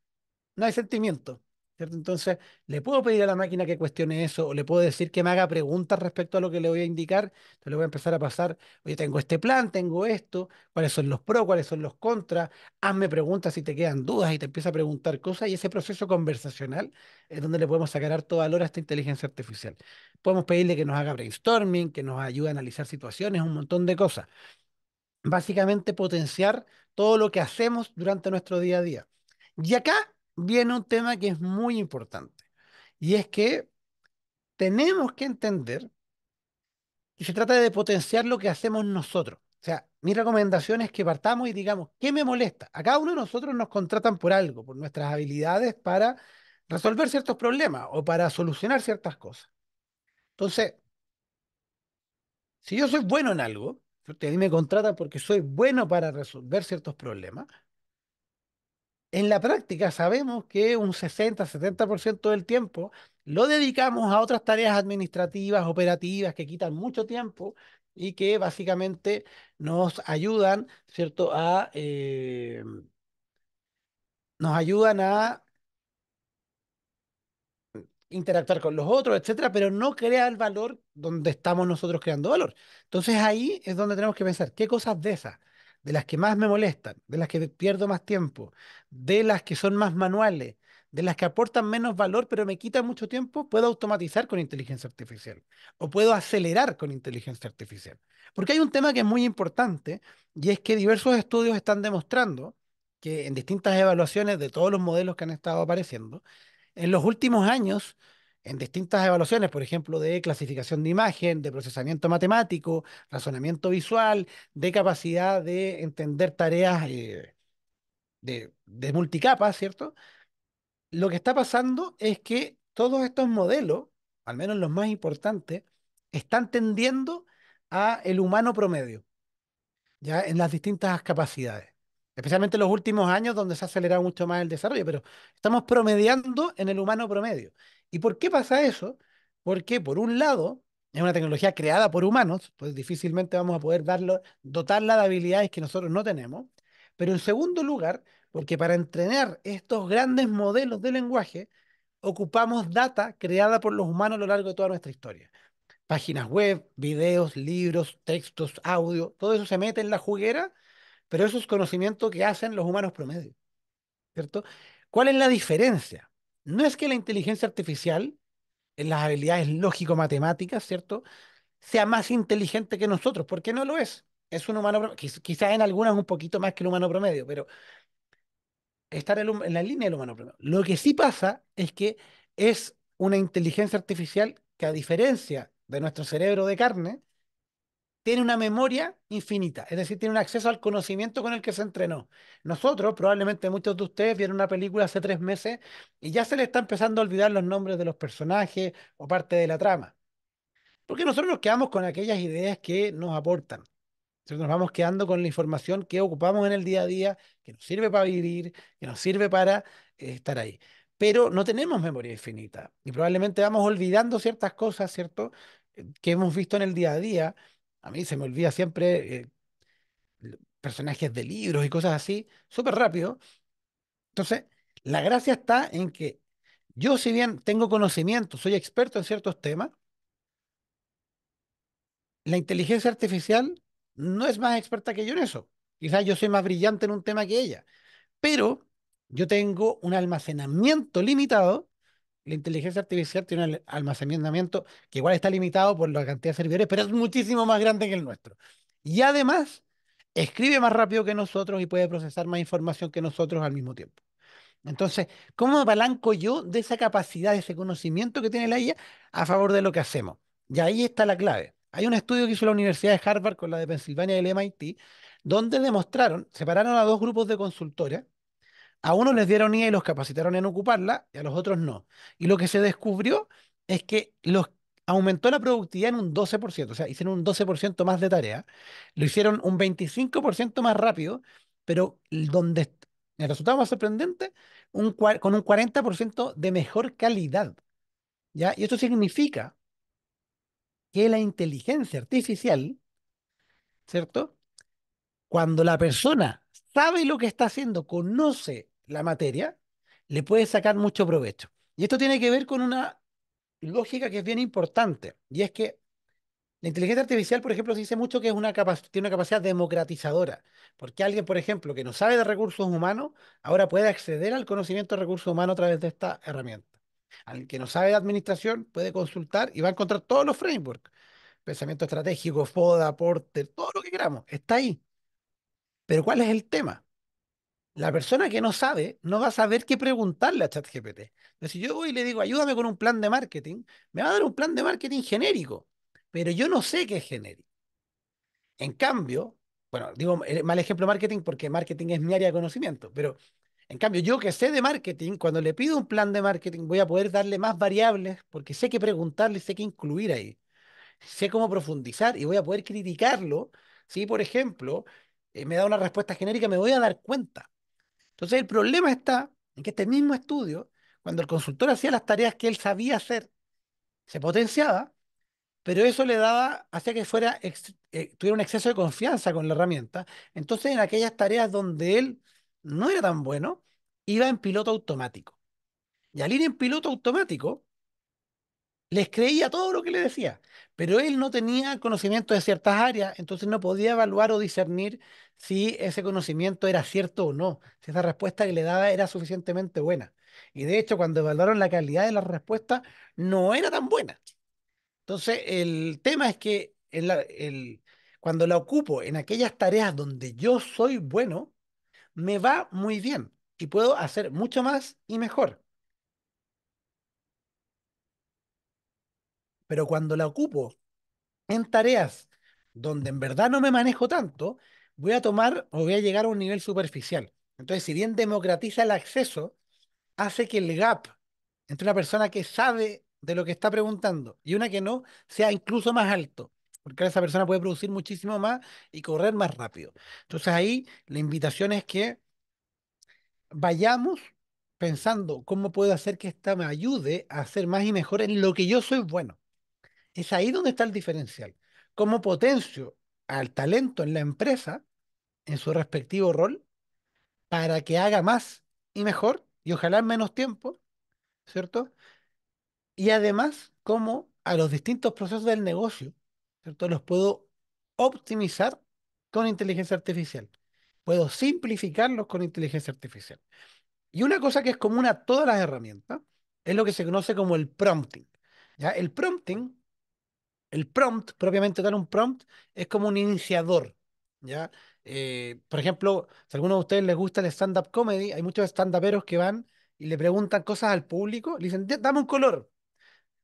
no hay sentimiento, ¿cierto? Entonces, le puedo pedir a la máquina que cuestione eso o le puedo decir que me haga preguntas respecto a lo que le voy a indicar. Entonces, le voy a empezar a pasar, oye, tengo este plan, tengo esto, cuáles son los pros, cuáles son los contras, hazme preguntas si te quedan dudas y te empieza a preguntar cosas y ese proceso conversacional es donde le podemos sacar harto valor a esta inteligencia artificial. Podemos pedirle que nos haga brainstorming, que nos ayude a analizar situaciones, un montón de cosas. Básicamente potenciar todo lo que hacemos durante nuestro día a día. Y acá viene un tema que es muy importante, y es que tenemos que entender que se trata de potenciar lo que hacemos nosotros. O sea, mi recomendación es que partamos y digamos, ¿qué me molesta? A cada uno de nosotros nos contratan por algo, por nuestras habilidades para resolver ciertos problemas o para solucionar ciertas cosas. Entonces, si yo soy bueno en algo, ¿cierto? Y a mí me contratan porque soy bueno para resolver ciertos problemas. En la práctica sabemos que un 60-70% del tiempo lo dedicamos a otras tareas administrativas, operativas, que quitan mucho tiempo y que básicamente nos ayudan, ¿cierto? Nos ayudan a interactuar con los otros, etcétera, pero no crea el valor donde estamos nosotros creando valor. Entonces ahí es donde tenemos que pensar qué cosas de esas, de las que más me molestan, de las que pierdo más tiempo, de las que son más manuales, de las que aportan menos valor pero me quitan mucho tiempo, puedo automatizar con inteligencia artificial o puedo acelerar con inteligencia artificial. Porque hay un tema que es muy importante y es que diversos estudios están demostrando que en distintas evaluaciones de todos los modelos que han estado apareciendo, en los últimos años, en distintas evaluaciones, por ejemplo, de clasificación de imagen, de procesamiento matemático, razonamiento visual, de capacidad de entender tareas de multicapa, ¿cierto? Lo que está pasando es que todos estos modelos, al menos los más importantes, están tendiendo a el humano promedio ya en las distintas capacidades. Especialmente en los últimos años donde se ha acelerado mucho más el desarrollo, pero estamos promediando en el humano promedio. ¿Y por qué pasa eso? Porque por un lado es una tecnología creada por humanos, pues difícilmente vamos a poder dotarla de habilidades que nosotros no tenemos, pero en segundo lugar, porque para entrenar estos grandes modelos de lenguaje, ocupamos data creada por los humanos a lo largo de toda nuestra historia. Páginas web, videos, libros, textos, audio, todo eso se mete en la juguera, pero eso es conocimiento que hacen los humanos promedio, ¿cierto? ¿Cuál es la diferencia? No es que la inteligencia artificial, en las habilidades lógico-matemáticas, ¿cierto?, sea más inteligente que nosotros, porque no lo es. Es un humano, quizás en algunas un poquito más que el humano promedio, pero está en la línea del humano promedio. Lo que sí pasa es que es una inteligencia artificial que, a diferencia de nuestro cerebro de carne, tiene una memoria infinita, es decir, tiene un acceso al conocimiento con el que se entrenó. Nosotros, probablemente muchos de ustedes vieron una película hace 3 meses y ya se le está empezando a olvidar los nombres de los personajes o parte de la trama, porque nosotros nos quedamos con aquellas ideas que nos aportan. ¿Cierto? Nos vamos quedando con la información que ocupamos en el día a día, que nos sirve para vivir, que nos sirve para estar ahí. Pero no tenemos memoria infinita y probablemente vamos olvidando ciertas cosas, ¿cierto? Que hemos visto en el día a día. A mí se me olvida siempre personajes de libros y cosas así, súper rápido. Entonces, la gracia está en que yo, si bien tengo conocimiento, soy experto en ciertos temas, la inteligencia artificial no es más experta que yo en eso. Quizás yo soy más brillante en un tema que ella, pero yo tengo un almacenamiento limitado. La inteligencia artificial tiene un almacenamiento que igual está limitado por la cantidad de servidores, pero es muchísimo más grande que el nuestro. Y además, escribe más rápido que nosotros y puede procesar más información que nosotros al mismo tiempo. Entonces, ¿cómo apalanco yo de esa capacidad, de ese conocimiento que tiene la IA a favor de lo que hacemos? Y ahí está la clave. Hay un estudio que hizo la Universidad de Harvard con la de Pensilvania y el MIT, donde demostraron, separaron a dos grupos de consultores, a unos les dieron IA y los capacitaron en ocuparla, y a los otros no. Y lo que se descubrió es que los aumentó la productividad en un 12%, o sea, hicieron un 12% más de tarea, lo hicieron un 25% más rápido, pero el resultado más sorprendente, con un 40% de mejor calidad, ¿ya? Y esto significa que la inteligencia artificial, ¿cierto? Cuando la persona sabe lo que está haciendo, conoce la materia, le puede sacar mucho provecho. Y esto tiene que ver con una lógica que es bien importante, y es que la inteligencia artificial, por ejemplo, se dice mucho que es tiene una capacidad democratizadora, porque alguien, por ejemplo, que no sabe de recursos humanos, ahora puede acceder al conocimiento de recursos humanos a través de esta herramienta. Alguien que no sabe de administración puede consultar y va a encontrar todos los frameworks, pensamiento estratégico, FODA, Porter, todo lo que queramos, está ahí. Pero ¿cuál es el tema? La persona que no sabe no va a saber qué preguntarle a ChatGPT. Entonces, si yo voy y le digo, ayúdame con un plan de marketing, me va a dar un plan de marketing genérico, pero yo no sé qué es genérico. En cambio, bueno, digo mal ejemplo marketing porque marketing es mi área de conocimiento, pero en cambio, yo que sé de marketing, cuando le pido un plan de marketing, voy a poder darle más variables porque sé qué preguntarle, sé qué incluir ahí, sé cómo profundizar y voy a poder criticarlo. Si, por ejemplo, me da una respuesta genérica, me voy a dar cuenta. Entonces el problema está en que este mismo estudio, cuando el consultor hacía las tareas que él sabía hacer, se potenciaba, pero eso le daba, hacía que tuviera un exceso de confianza con la herramienta. Entonces en aquellas tareas donde él no era tan bueno, iba en piloto automático. Y al ir en piloto automático, les creía todo lo que le decía, pero él no tenía conocimiento de ciertas áreas, entonces no podía evaluar o discernir si ese conocimiento era cierto o no, si esa respuesta que le daba era suficientemente buena. Y de hecho, cuando evaluaron la calidad de la respuesta, no era tan buena. Entonces, el tema es que cuando la ocupo en aquellas tareas donde yo soy bueno, me va muy bien y puedo hacer mucho más y mejor. Pero cuando la ocupo en tareas donde en verdad no me manejo tanto, voy a tomar o voy a llegar a un nivel superficial. Entonces, si bien democratiza el acceso, hace que el gap entre una persona que sabe de lo que está preguntando y una que no sea incluso más alto, porque esa persona puede producir muchísimo más y correr más rápido. Entonces ahí la invitación es que vayamos pensando cómo puedo hacer que esta me ayude a hacer más y mejor en lo que yo soy bueno. Es ahí donde está el diferencial. Cómo potencio al talento en la empresa, en su respectivo rol, para que haga más y mejor, y ojalá en menos tiempo, ¿cierto? Y además, cómo a los distintos procesos del negocio, ¿cierto? Los puedo optimizar con inteligencia artificial. Puedo simplificarlos con inteligencia artificial. Y una cosa que es común a todas las herramientas es lo que se conoce como el prompting. ¿Ya? El prompt, propiamente tal, un prompt, es como un iniciador, ¿ya? Por ejemplo, si a alguno de ustedes les gusta el stand-up comedy, hay muchos stand-uperos que van y le preguntan cosas al público, le dicen, Dame un color".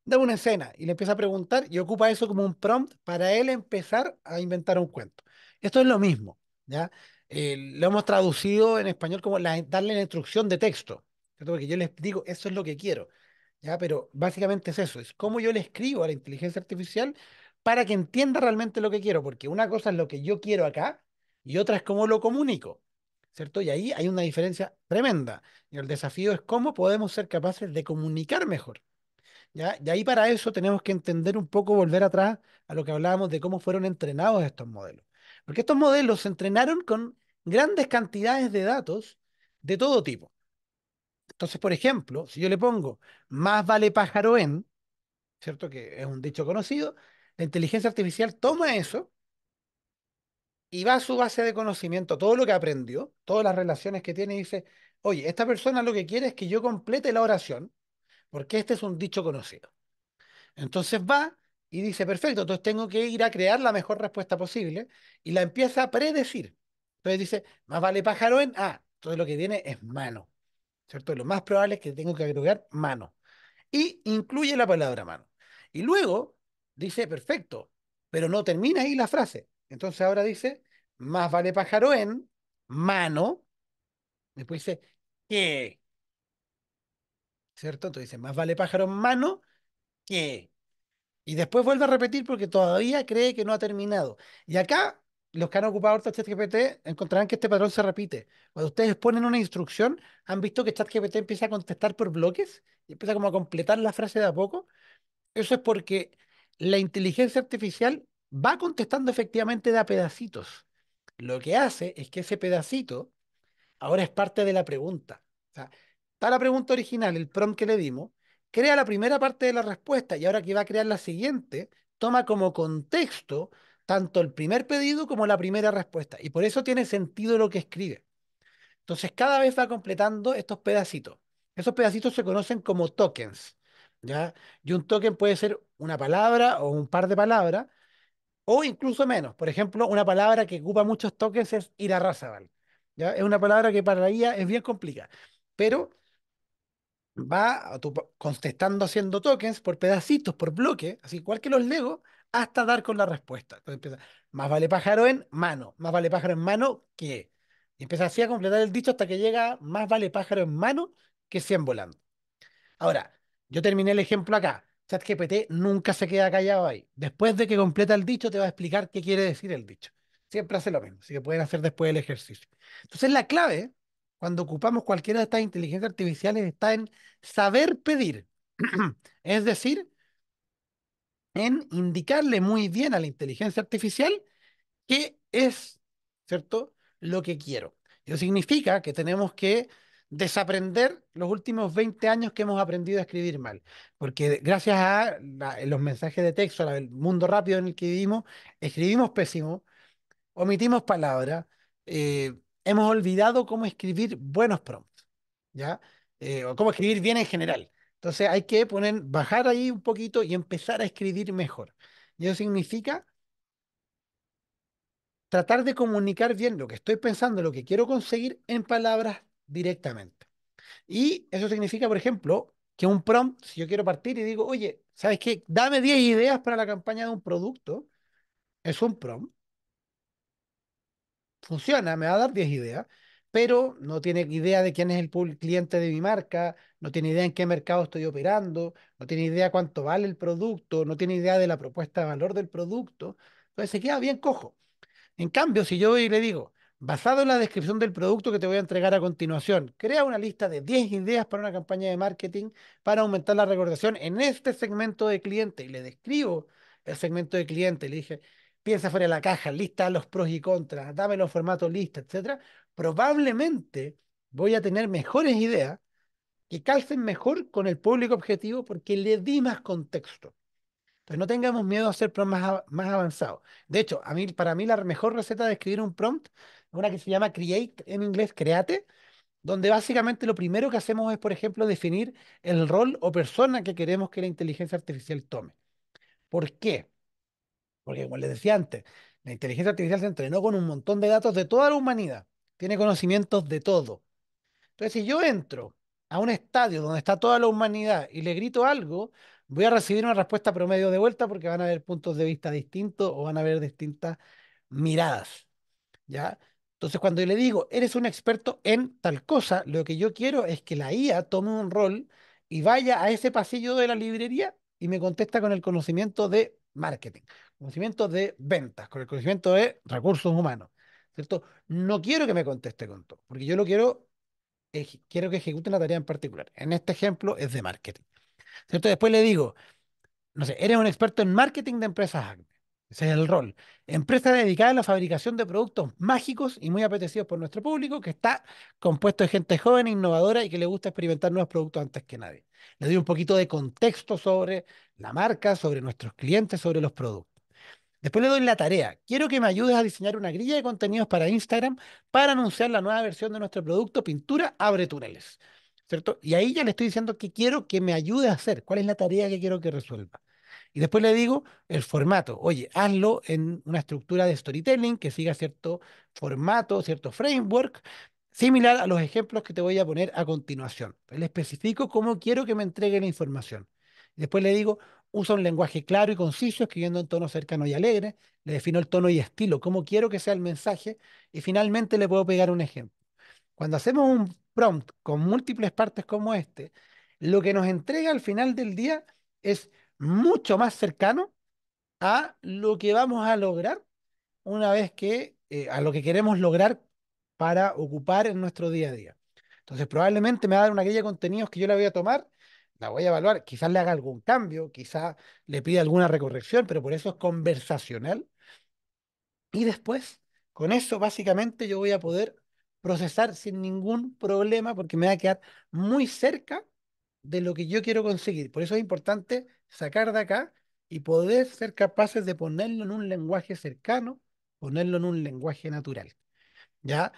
da una escena y le empieza a preguntar y ocupa eso como un prompt para él empezar a inventar un cuento. Esto es lo mismo, ¿ya? Lo hemos traducido en español como darle la instrucción de texto, ¿cierto? Porque yo les digo, eso es lo que quiero, ¿ya? Pero básicamente es eso, es cómo yo le escribo a la inteligencia artificial para que entienda realmente lo que quiero, porque una cosa es lo que yo quiero acá y otra es cómo lo comunico, ¿cierto? Y ahí hay una diferencia tremenda. Y el desafío es cómo podemos ser capaces de comunicar mejor. ¿Ya? Y ahí para eso tenemos que entender un poco, volver atrás a lo que hablábamos de cómo fueron entrenados estos modelos. Porque estos modelos se entrenaron con grandes cantidades de datos de todo tipo. Entonces, por ejemplo, si yo le pongo más vale pájaro en, ¿cierto? Que es un dicho conocido, la inteligencia artificial toma eso y va a su base de conocimiento, todo lo que aprendió, todas las relaciones que tiene y dice, oye, esta persona lo que quiere es que yo complete la oración, porque este es un dicho conocido. Entonces va y dice, perfecto, entonces tengo que ir a crear la mejor respuesta posible y la empieza a predecir. Entonces dice, más vale pájaro en A. Entonces lo que viene es mano, ¿cierto? Lo más probable es que tengo que agregar mano. Y incluye la palabra mano. Y luego dice, perfecto, pero no termina ahí la frase. Entonces ahora dice, más vale pájaro en mano. Después dice, ¿qué? ¿Cierto? Entonces dice, más vale pájaro en mano que. Y después vuelve a repetir porque todavía cree que no ha terminado. Y acá, los que han ocupado ahorita ChatGPT encontrarán que este patrón se repite. Cuando ustedes ponen una instrucción, han visto que ChatGPT empieza a contestar por bloques y empieza como a completar la frase de a poco. Eso es porque la inteligencia artificial va contestando efectivamente de a pedacitos. Lo que hace es que ese pedacito ahora es parte de la pregunta. O sea, está la pregunta original, el prompt que le dimos, crea la primera parte de la respuesta y ahora que va a crear la siguiente, toma como contexto tanto el primer pedido como la primera respuesta. Y por eso tiene sentido lo que escribe. Entonces, cada vez va completando estos pedacitos. Esos pedacitos se conocen como tokens, ¿ya? Y un token puede ser una palabra o un par de palabras o incluso menos. Por ejemplo, una palabra que ocupa muchos tokens es irarrázaval. ¿Ya? Es una palabra que para la IA es bien complicada. Pero va contestando haciendo tokens por pedacitos, por bloque, así igual que los Lego, hasta dar con la respuesta. Entonces empieza, más vale pájaro en mano, más vale pájaro en mano que. Y empieza así a completar el dicho hasta que llega más vale pájaro en mano que 100 volando. Ahora, yo terminé el ejemplo acá. ChatGPT nunca se queda callado ahí. Después de que completa el dicho, te va a explicar qué quiere decir el dicho. Siempre hace lo mismo, así que pueden hacer después el ejercicio. Entonces, la clave, cuando ocupamos cualquiera de estas inteligencias artificiales, está en saber pedir. Es decir, en indicarle muy bien a la inteligencia artificial qué es, ¿cierto? Lo que quiero. Eso significa que tenemos que desaprender los últimos 20 años que hemos aprendido a escribir mal, porque gracias a los mensajes de texto, al mundo rápido en el que vivimos, escribimos pésimo, omitimos palabras, hemos olvidado cómo escribir buenos prompts, ¿ya? O cómo escribir bien en general. Entonces hay que bajar ahí un poquito y empezar a escribir mejor. Y eso significa tratar de comunicar bien lo que estoy pensando, lo que quiero conseguir en palabras directamente. Y eso significa, por ejemplo, que un prompt, si yo quiero partir y digo, oye, ¿sabes qué? Dame 10 ideas para la campaña de un producto, es un prompt, funciona, me va a dar 10 ideas, pero no tiene idea de quién es el cliente de mi marca, no tiene idea en qué mercado estoy operando, no tiene idea cuánto vale el producto, no tiene idea de la propuesta de valor del producto, entonces se queda bien cojo. En cambio, si yo voy y le digo, basado en la descripción del producto que te voy a entregar a continuación, crea una lista de 10 ideas para una campaña de marketing para aumentar la recordación en este segmento de cliente y le describo el segmento de cliente, le dije, piensa fuera de la caja, lista los pros y contras, dame los formatos lista, etcétera, probablemente voy a tener mejores ideas que calcen mejor con el público objetivo porque le di más contexto. Entonces no tengamos miedo a hacer prompts más avanzados. De hecho, para mí la mejor receta de escribir un prompt es una que se llama Create, en inglés, Create, donde básicamente lo primero que hacemos es, por ejemplo, definir el rol o persona que queremos que la inteligencia artificial tome. ¿Por qué? Porque, como les decía antes, la inteligencia artificial se entrenó con un montón de datos de toda la humanidad. Tiene conocimientos de todo. Entonces, si yo entro a un estadio donde está toda la humanidad y le grito algo, voy a recibir una respuesta promedio de vuelta porque van a haber puntos de vista distintos o van a haber distintas miradas. ¿Ya? Entonces, cuando yo le digo, eres un experto en tal cosa, lo que yo quiero es que la IA tome un rol y vaya a ese pasillo de la librería y me contesta con el conocimiento de marketing, conocimiento de ventas, con el conocimiento de recursos humanos, ¿cierto? No quiero que me conteste con todo, porque yo lo quiero, quiero que ejecute una tarea en particular. En este ejemplo es de marketing, ¿cierto? Después le digo, no sé, eres un experto en marketing de empresas Acme. Ese es el rol. Empresa dedicada a la fabricación de productos mágicos y muy apetecidos por nuestro público, que está compuesto de gente joven, innovadora y que le gusta experimentar nuevos productos antes que nadie. Le doy un poquito de contexto sobre la marca, sobre nuestros clientes, sobre los productos. Después le doy la tarea. Quiero que me ayudes a diseñar una grilla de contenidos para Instagram para anunciar la nueva versión de nuestro producto Pintura Abre Túneles. ¿Cierto? Y ahí ya le estoy diciendo que quiero que me ayude a hacer. ¿Cuál es la tarea que quiero que resuelva? Y después le digo el formato. Oye, hazlo en una estructura de storytelling que siga cierto formato, cierto framework, similar a los ejemplos que te voy a poner a continuación. Le especifico cómo quiero que me entregue la información. Y después le digo, usa un lenguaje claro y conciso, escribiendo en tono cercano y alegre. Le defino el tono y estilo, cómo quiero que sea el mensaje. Y finalmente le puedo pegar un ejemplo. Cuando hacemos un prompt con múltiples partes como este, lo que nos entrega al final del día es mucho más cercano a lo que vamos a lograr una vez que, a lo que queremos lograr para ocupar en nuestro día a día. Entonces, probablemente me va a dar una guía de contenidos que yo la voy a tomar, la voy a evaluar, quizás le haga algún cambio, quizás le pida alguna recorrección, pero por eso es conversacional. Y después, con eso, básicamente, yo voy a poder procesar sin ningún problema porque me va a quedar muy cerca de lo que yo quiero conseguir. Por eso es importante sacar de acá y poder ser capaces de ponerlo en un lenguaje cercano, ponerlo en un lenguaje natural. ¿Ya?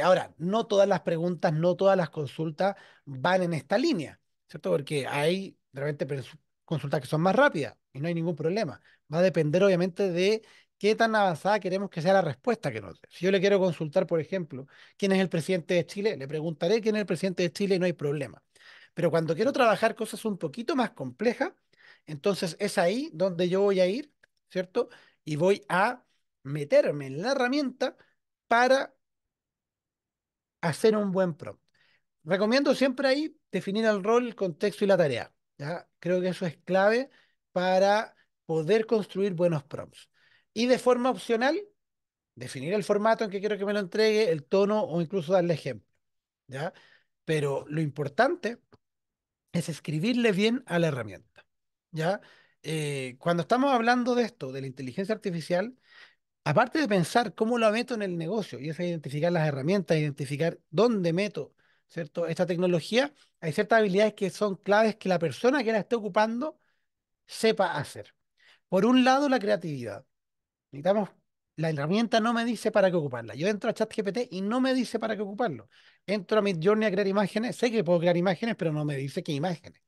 Ahora, no todas las preguntas, no todas las consultas van en esta línea, ¿cierto? Porque hay de repente consultas que son más rápidas y no hay ningún problema. Va a depender, obviamente, de qué tan avanzada queremos que sea la respuesta que nos dé. Si yo le quiero consultar, por ejemplo, quién es el presidente de Chile, le preguntaré quién es el presidente de Chile y no hay problema. Pero cuando quiero trabajar cosas un poquito más complejas, entonces es ahí donde yo voy a ir, ¿cierto? Y voy a meterme en la herramienta para hacer un buen prompt. Recomiendo siempre ahí definir el rol, el contexto y la tarea. ¿Ya? Creo que eso es clave para poder construir buenos prompts. Y de forma opcional, definir el formato en que quiero que me lo entregue, el tono o incluso darle ejemplo. ¿Ya? Pero lo importante es escribirle bien a la herramienta. ¿Ya? Cuando estamos hablando de esto, de la inteligencia artificial, aparte de pensar cómo lo meto en el negocio, y es identificar las herramientas, identificar dónde meto, ¿cierto? Esta tecnología, hay ciertas habilidades que son claves que la persona que la esté ocupando sepa hacer. Por un lado, la creatividad. Necesitamos, la herramienta no me dice para qué ocuparla. Yo entro a ChatGPT y no me dice para qué ocuparlo. Entro a Midjourney a crear imágenes, sé que puedo crear imágenes, pero no me dice qué imágenes.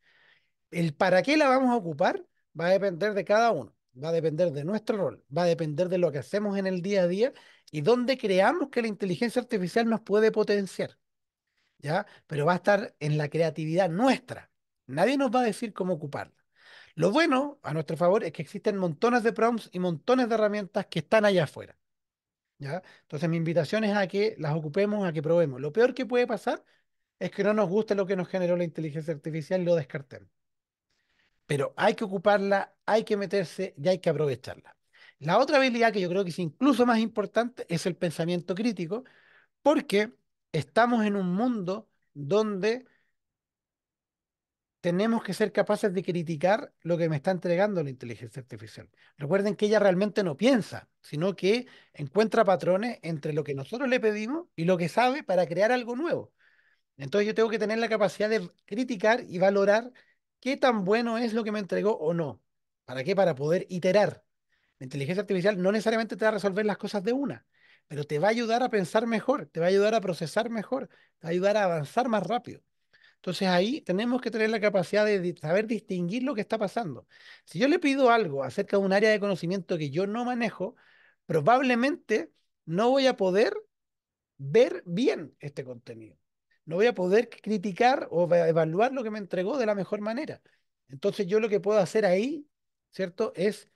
El para qué la vamos a ocupar va a depender de cada uno, va a depender de nuestro rol, va a depender de lo que hacemos en el día a día y dónde creamos que la inteligencia artificial nos puede potenciar, ¿ya? Pero va a estar en la creatividad nuestra. Nadie nos va a decir cómo ocuparla. Lo bueno, a nuestro favor, es que existen montones de prompts y montones de herramientas que están allá afuera, ¿ya? Entonces mi invitación es a que las ocupemos, a que probemos. Lo peor que puede pasar es que no nos guste lo que nos generó la inteligencia artificial y lo descartemos, pero hay que ocuparla, hay que meterse y hay que aprovecharla. La otra habilidad que yo creo que es incluso más importante es el pensamiento crítico, porque estamos en un mundo donde tenemos que ser capaces de criticar lo que me está entregando la inteligencia artificial. Recuerden que ella realmente no piensa, sino que encuentra patrones entre lo que nosotros le pedimos y lo que sabe para crear algo nuevo. Entonces yo tengo que tener la capacidad de criticar y valorar qué tan bueno es lo que me entregó o no. ¿Para qué? Para poder iterar. La inteligencia artificial no necesariamente te va a resolver las cosas de una, pero te va a ayudar a pensar mejor, te va a ayudar a procesar mejor, te va a ayudar a avanzar más rápido. Entonces ahí tenemos que tener la capacidad de saber distinguir lo que está pasando. Si yo le pido algo acerca de un área de conocimiento que yo no manejo, probablemente no voy a poder ver bien este contenido. No voy a poder criticar o evaluar lo que me entregó de la mejor manera. Entonces yo lo que puedo hacer ahí, ¿cierto? Es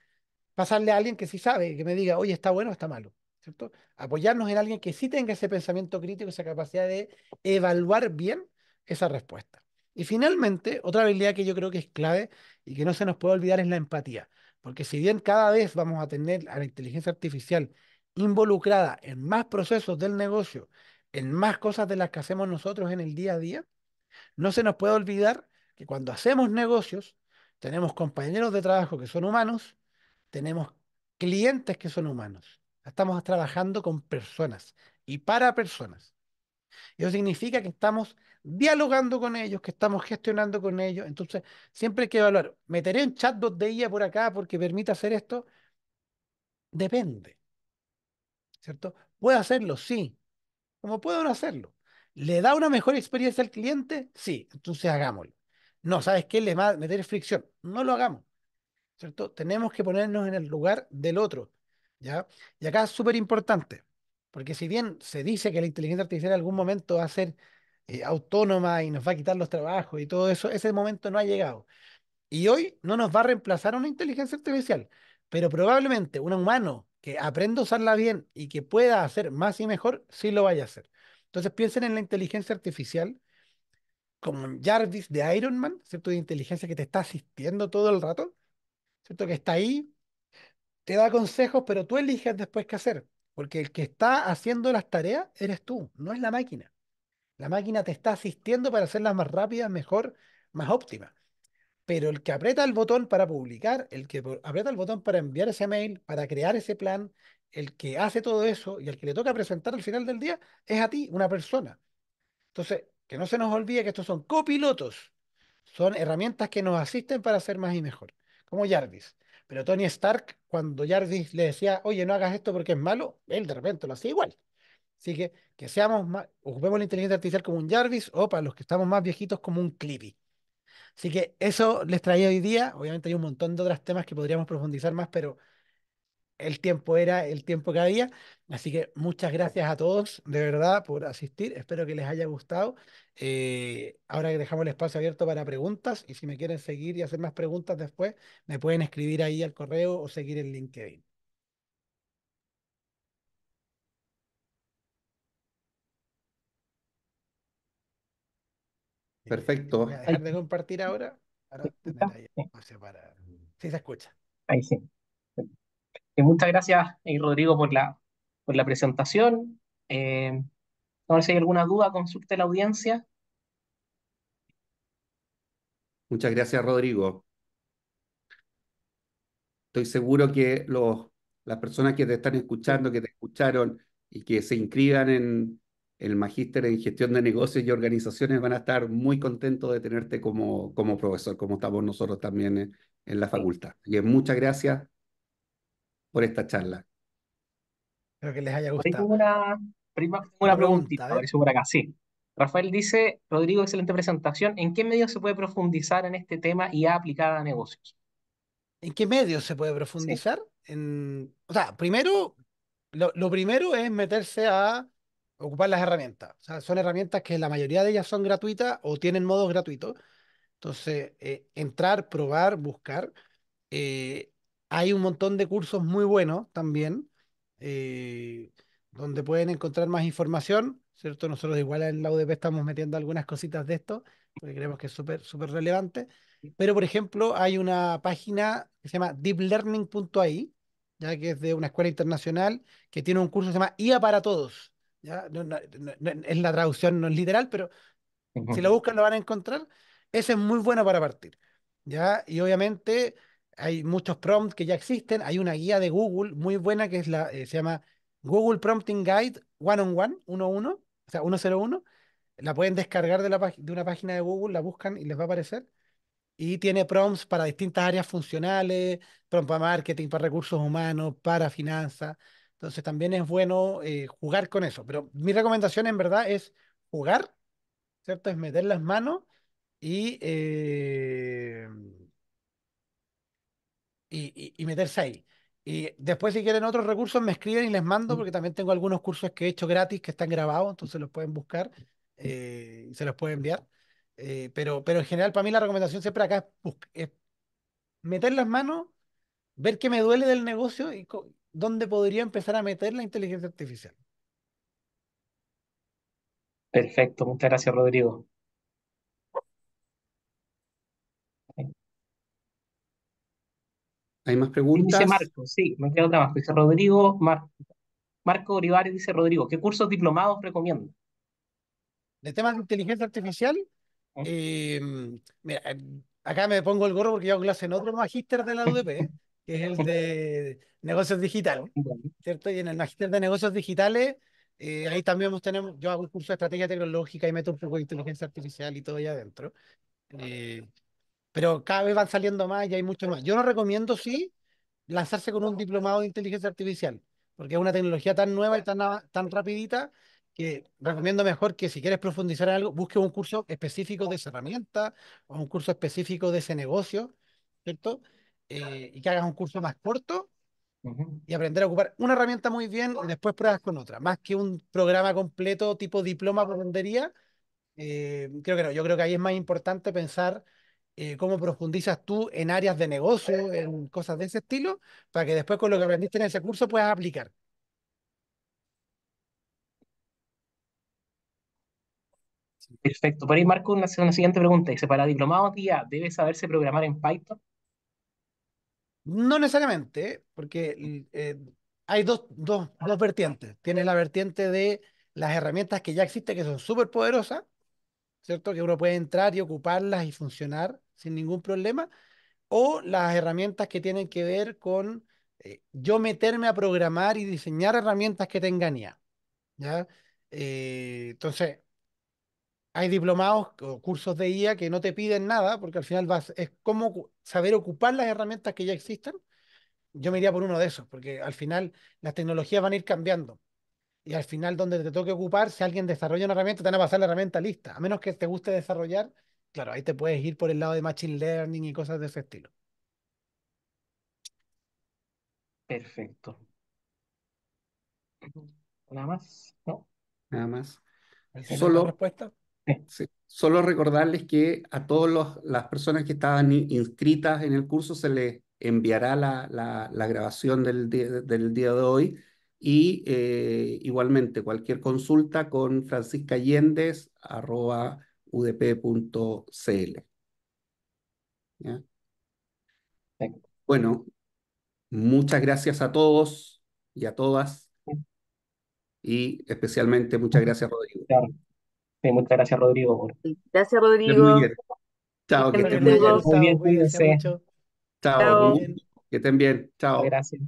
pasarle a alguien que sí sabe, que me diga, oye, está bueno o está malo, ¿cierto? Apoyarnos en alguien que sí tenga ese pensamiento crítico, esa capacidad de evaluar bien esa respuesta. Y finalmente, otra habilidad que yo creo que es clave y que no se nos puede olvidar es la empatía, porque si bien cada vez vamos a tener a la inteligencia artificial involucrada en más procesos del negocio, en más cosas de las que hacemos nosotros en el día a día, no se nos puede olvidar que cuando hacemos negocios, tenemos compañeros de trabajo que son humanos, tenemos clientes que son humanos. Estamos trabajando con personas y para personas. Eso significa que estamos dialogando con ellos, que estamos gestionando con ellos. Entonces, siempre hay que evaluar. ¿Meteré un chatbot de IA por acá porque permite hacer esto? Depende, ¿cierto? ¿Puede hacerlo? Sí. ¿Cómo puedo no hacerlo? ¿Le da una mejor experiencia al cliente? Sí. Entonces hagámoslo. No, ¿sabes qué? Le va a meter fricción. No lo hagamos. ¿Cierto? Tenemos que ponernos en el lugar del otro, ¿ya? Y acá es súper importante, porque si bien se dice que la inteligencia artificial en algún momento va a ser autónoma y nos va a quitar los trabajos y todo eso, ese momento no ha llegado. Y hoy no nos va a reemplazar una inteligencia artificial, pero probablemente un humano que aprenda a usarla bien y que pueda hacer más y mejor, sí lo vaya a hacer. Entonces piensen en la inteligencia artificial como en Jarvis de Iron Man, ¿cierto? De inteligencia que te está asistiendo todo el rato, ¿cierto? Que está ahí, te da consejos, pero tú eliges después qué hacer, porque el que está haciendo las tareas eres tú, no es la máquina. La máquina te está asistiendo para hacerlas más rápidas, mejor, más óptimas. Pero el que aprieta el botón para publicar, el que aprieta el botón para enviar ese mail, para crear ese plan, el que hace todo eso y el que le toca presentar al final del día es a ti, una persona. Entonces, que no se nos olvide que estos son copilotos, son herramientas que nos asisten para hacer más y mejor, como Jarvis. Pero Tony Stark, cuando Jarvis le decía, oye, no hagas esto porque es malo, él de repente lo hacía igual. Así que seamos más, ocupemos la inteligencia artificial como un Jarvis o para los que estamos más viejitos como un Clippy. Así que eso les traía hoy día. Obviamente hay un montón de otros temas que podríamos profundizar más, pero el tiempo era el tiempo que había. Así que muchas gracias a todos, de verdad, por asistir. Espero que les haya gustado. Ahora que dejamos el espacio abierto para preguntas, y si me quieren seguir y hacer más preguntas después, me pueden escribir ahí al correo o seguir en LinkedIn. Voy a
Perfecto.
Ahí,
dejar de compartir ahora
¿se
para tener
escucha?
ahí
Sí,
espacio para... Sí, se escucha.
ahí sí. Y muchas gracias, Rodrigo, por la presentación. A ver si hay alguna duda, consulte a la audiencia.
Muchas gracias, Rodrigo. Estoy seguro que las personas que te están
Sí,
escuchando, que te escucharon y que se inscriban en el Magíster en Gestión de Negocios y Organizaciones van a estar muy contentos de tenerte como profesor, como estamos nosotros también en la
sí.
facultad. Y muchas gracias por esta charla.
Espero que les haya
Por ahí
gustado.
tengo una
Otra pregunta,
preguntita,
a ver.
apareció por acá, sí. Rafael dice, Rodrigo, excelente presentación. ¿En qué medio se puede profundizar en este tema y aplicada a negocios?
¿En qué medios se puede
Sí,
profundizar? O sea, primero, lo primero es meterse a ocupar las herramientas. O sea, son herramientas que la mayoría de ellas son gratuitas o tienen modos gratuitos. Entonces, entrar, probar, buscar. Eh, Hay un montón de cursos muy buenos también, eh, donde pueden encontrar más información, ¿cierto? Nosotros igual en la UDP estamos metiendo algunas cositas de esto, porque creemos que es súper, súper relevante. Pero, por ejemplo, hay una página que se llama deeplearning.ai, ya que es de una escuela internacional, que tiene un curso que se llama IA para todos. ¿Ya? Es la traducción, no es literal, pero si lo
ujú,
buscan lo van a encontrar. Ese es muy bueno para partir. ¿Ya? Y obviamente hay muchos prompts que ya existen. Hay una guía de Google muy buena que se llama Google Prompting Guide One-on-One, 1-1, o sea, 101. La pueden descargar de una página de Google, la buscan y les va a aparecer. Y tiene prompts para distintas áreas funcionales, prompt para marketing, para recursos humanos, para finanzas. Entonces también es bueno jugar con eso. Pero mi recomendación en verdad es jugar, ¿cierto? Es meter las manos y, eh, y meterse ahí. Y después, si quieren otros recursos, me escriben y les mando, porque también tengo algunos cursos que he hecho gratis que están grabados, entonces los pueden buscar y se los pueden enviar. Pero en general, para mí la recomendación siempre acá es meter las manos, ver qué me duele del negocio y dónde podría empezar a meter la inteligencia artificial.
Perfecto, muchas gracias, Rodrigo.
¿Hay más
Y dice
preguntas?
Marco, sí, me queda otra más. Dice Rodrigo, Marco Olivares dice Rodrigo, ¿qué cursos diplomados recomienda?
De temas de inteligencia artificial,
¿Mm?
eh, mira, acá me pongo el gorro porque yo hago clase en otro magíster de la UDP, que es el de negocios digitales,
Bueno,
¿cierto? Y en el magíster de negocios digitales, ahí también tenemos, yo hago un curso de estrategia tecnológica y meto un poco de inteligencia artificial y todo allá adentro. Eh, pero cada vez van saliendo más y hay mucho más. Yo no recomiendo, sí, lanzarse con un diplomado de inteligencia artificial, porque es una tecnología tan nueva y tan rapidita que recomiendo mejor que si quieres profundizar en algo, busques un curso específico de esa herramienta o un curso específico de ese negocio, ¿cierto? Y que hagas un curso más corto
ujú.
y aprender a ocupar una herramienta muy bien y después pruebas con otra, más que un programa completo tipo diploma por vendería. Creo que no, yo creo que ahí es más importante pensar cómo profundizas tú en áreas de negocio, en cosas de ese estilo, para que después con lo que aprendiste en ese curso puedas aplicar.
Perfecto. Por ahí Marco una siguiente pregunta. Dice, para diplomados día, ¿debe saberse programar en Python?
No necesariamente, porque hay dos vertientes. Tienes la vertiente de las herramientas que ya existen, que son súper poderosas, ¿cierto? Que uno puede entrar y ocuparlas y funcionar sin ningún problema. O las herramientas que tienen que ver con yo meterme a programar y diseñar herramientas que tengan IA, ¿ya? Entonces, hay diplomados o cursos de IA que no te piden nada, porque al final es como saber ocupar las herramientas que ya existen. Yo me iría por uno de esos, porque al final las tecnologías van a ir cambiando. Y al final, donde te toque ocupar, si alguien desarrolla una herramienta, te van a pasar la herramienta lista. A menos que te guste desarrollar, claro, ahí te puedes ir por el lado de Machine Learning y cosas de ese estilo.
Perfecto. ¿Nada más? ¿No?
Nada más.
Excelente
Solo,
respuesta.
sí, solo recordarles que a todas las personas que estaban inscritas en el curso se les enviará la grabación del día de hoy y igualmente cualquier consulta con franciscayendez@udp.cl. ¿Ya?
Perfecto.
Bueno, muchas gracias a todos y a todas y especialmente muchas gracias, Rodrigo.
Claro. Sí, muchas gracias, Rodrigo.
Gracias,
Que estés muy
Rodrigo.
bien. Chao, que
Que
Que
estén
estés
muy
muy
estén
bien,
bien
bien.
todos.
Muy
Gustavo.
bien,
Cuídense
cuídense.
mucho.
Chao, un
Chao.
Bien.
gusto. Que estén bien. Chao.
Gracias.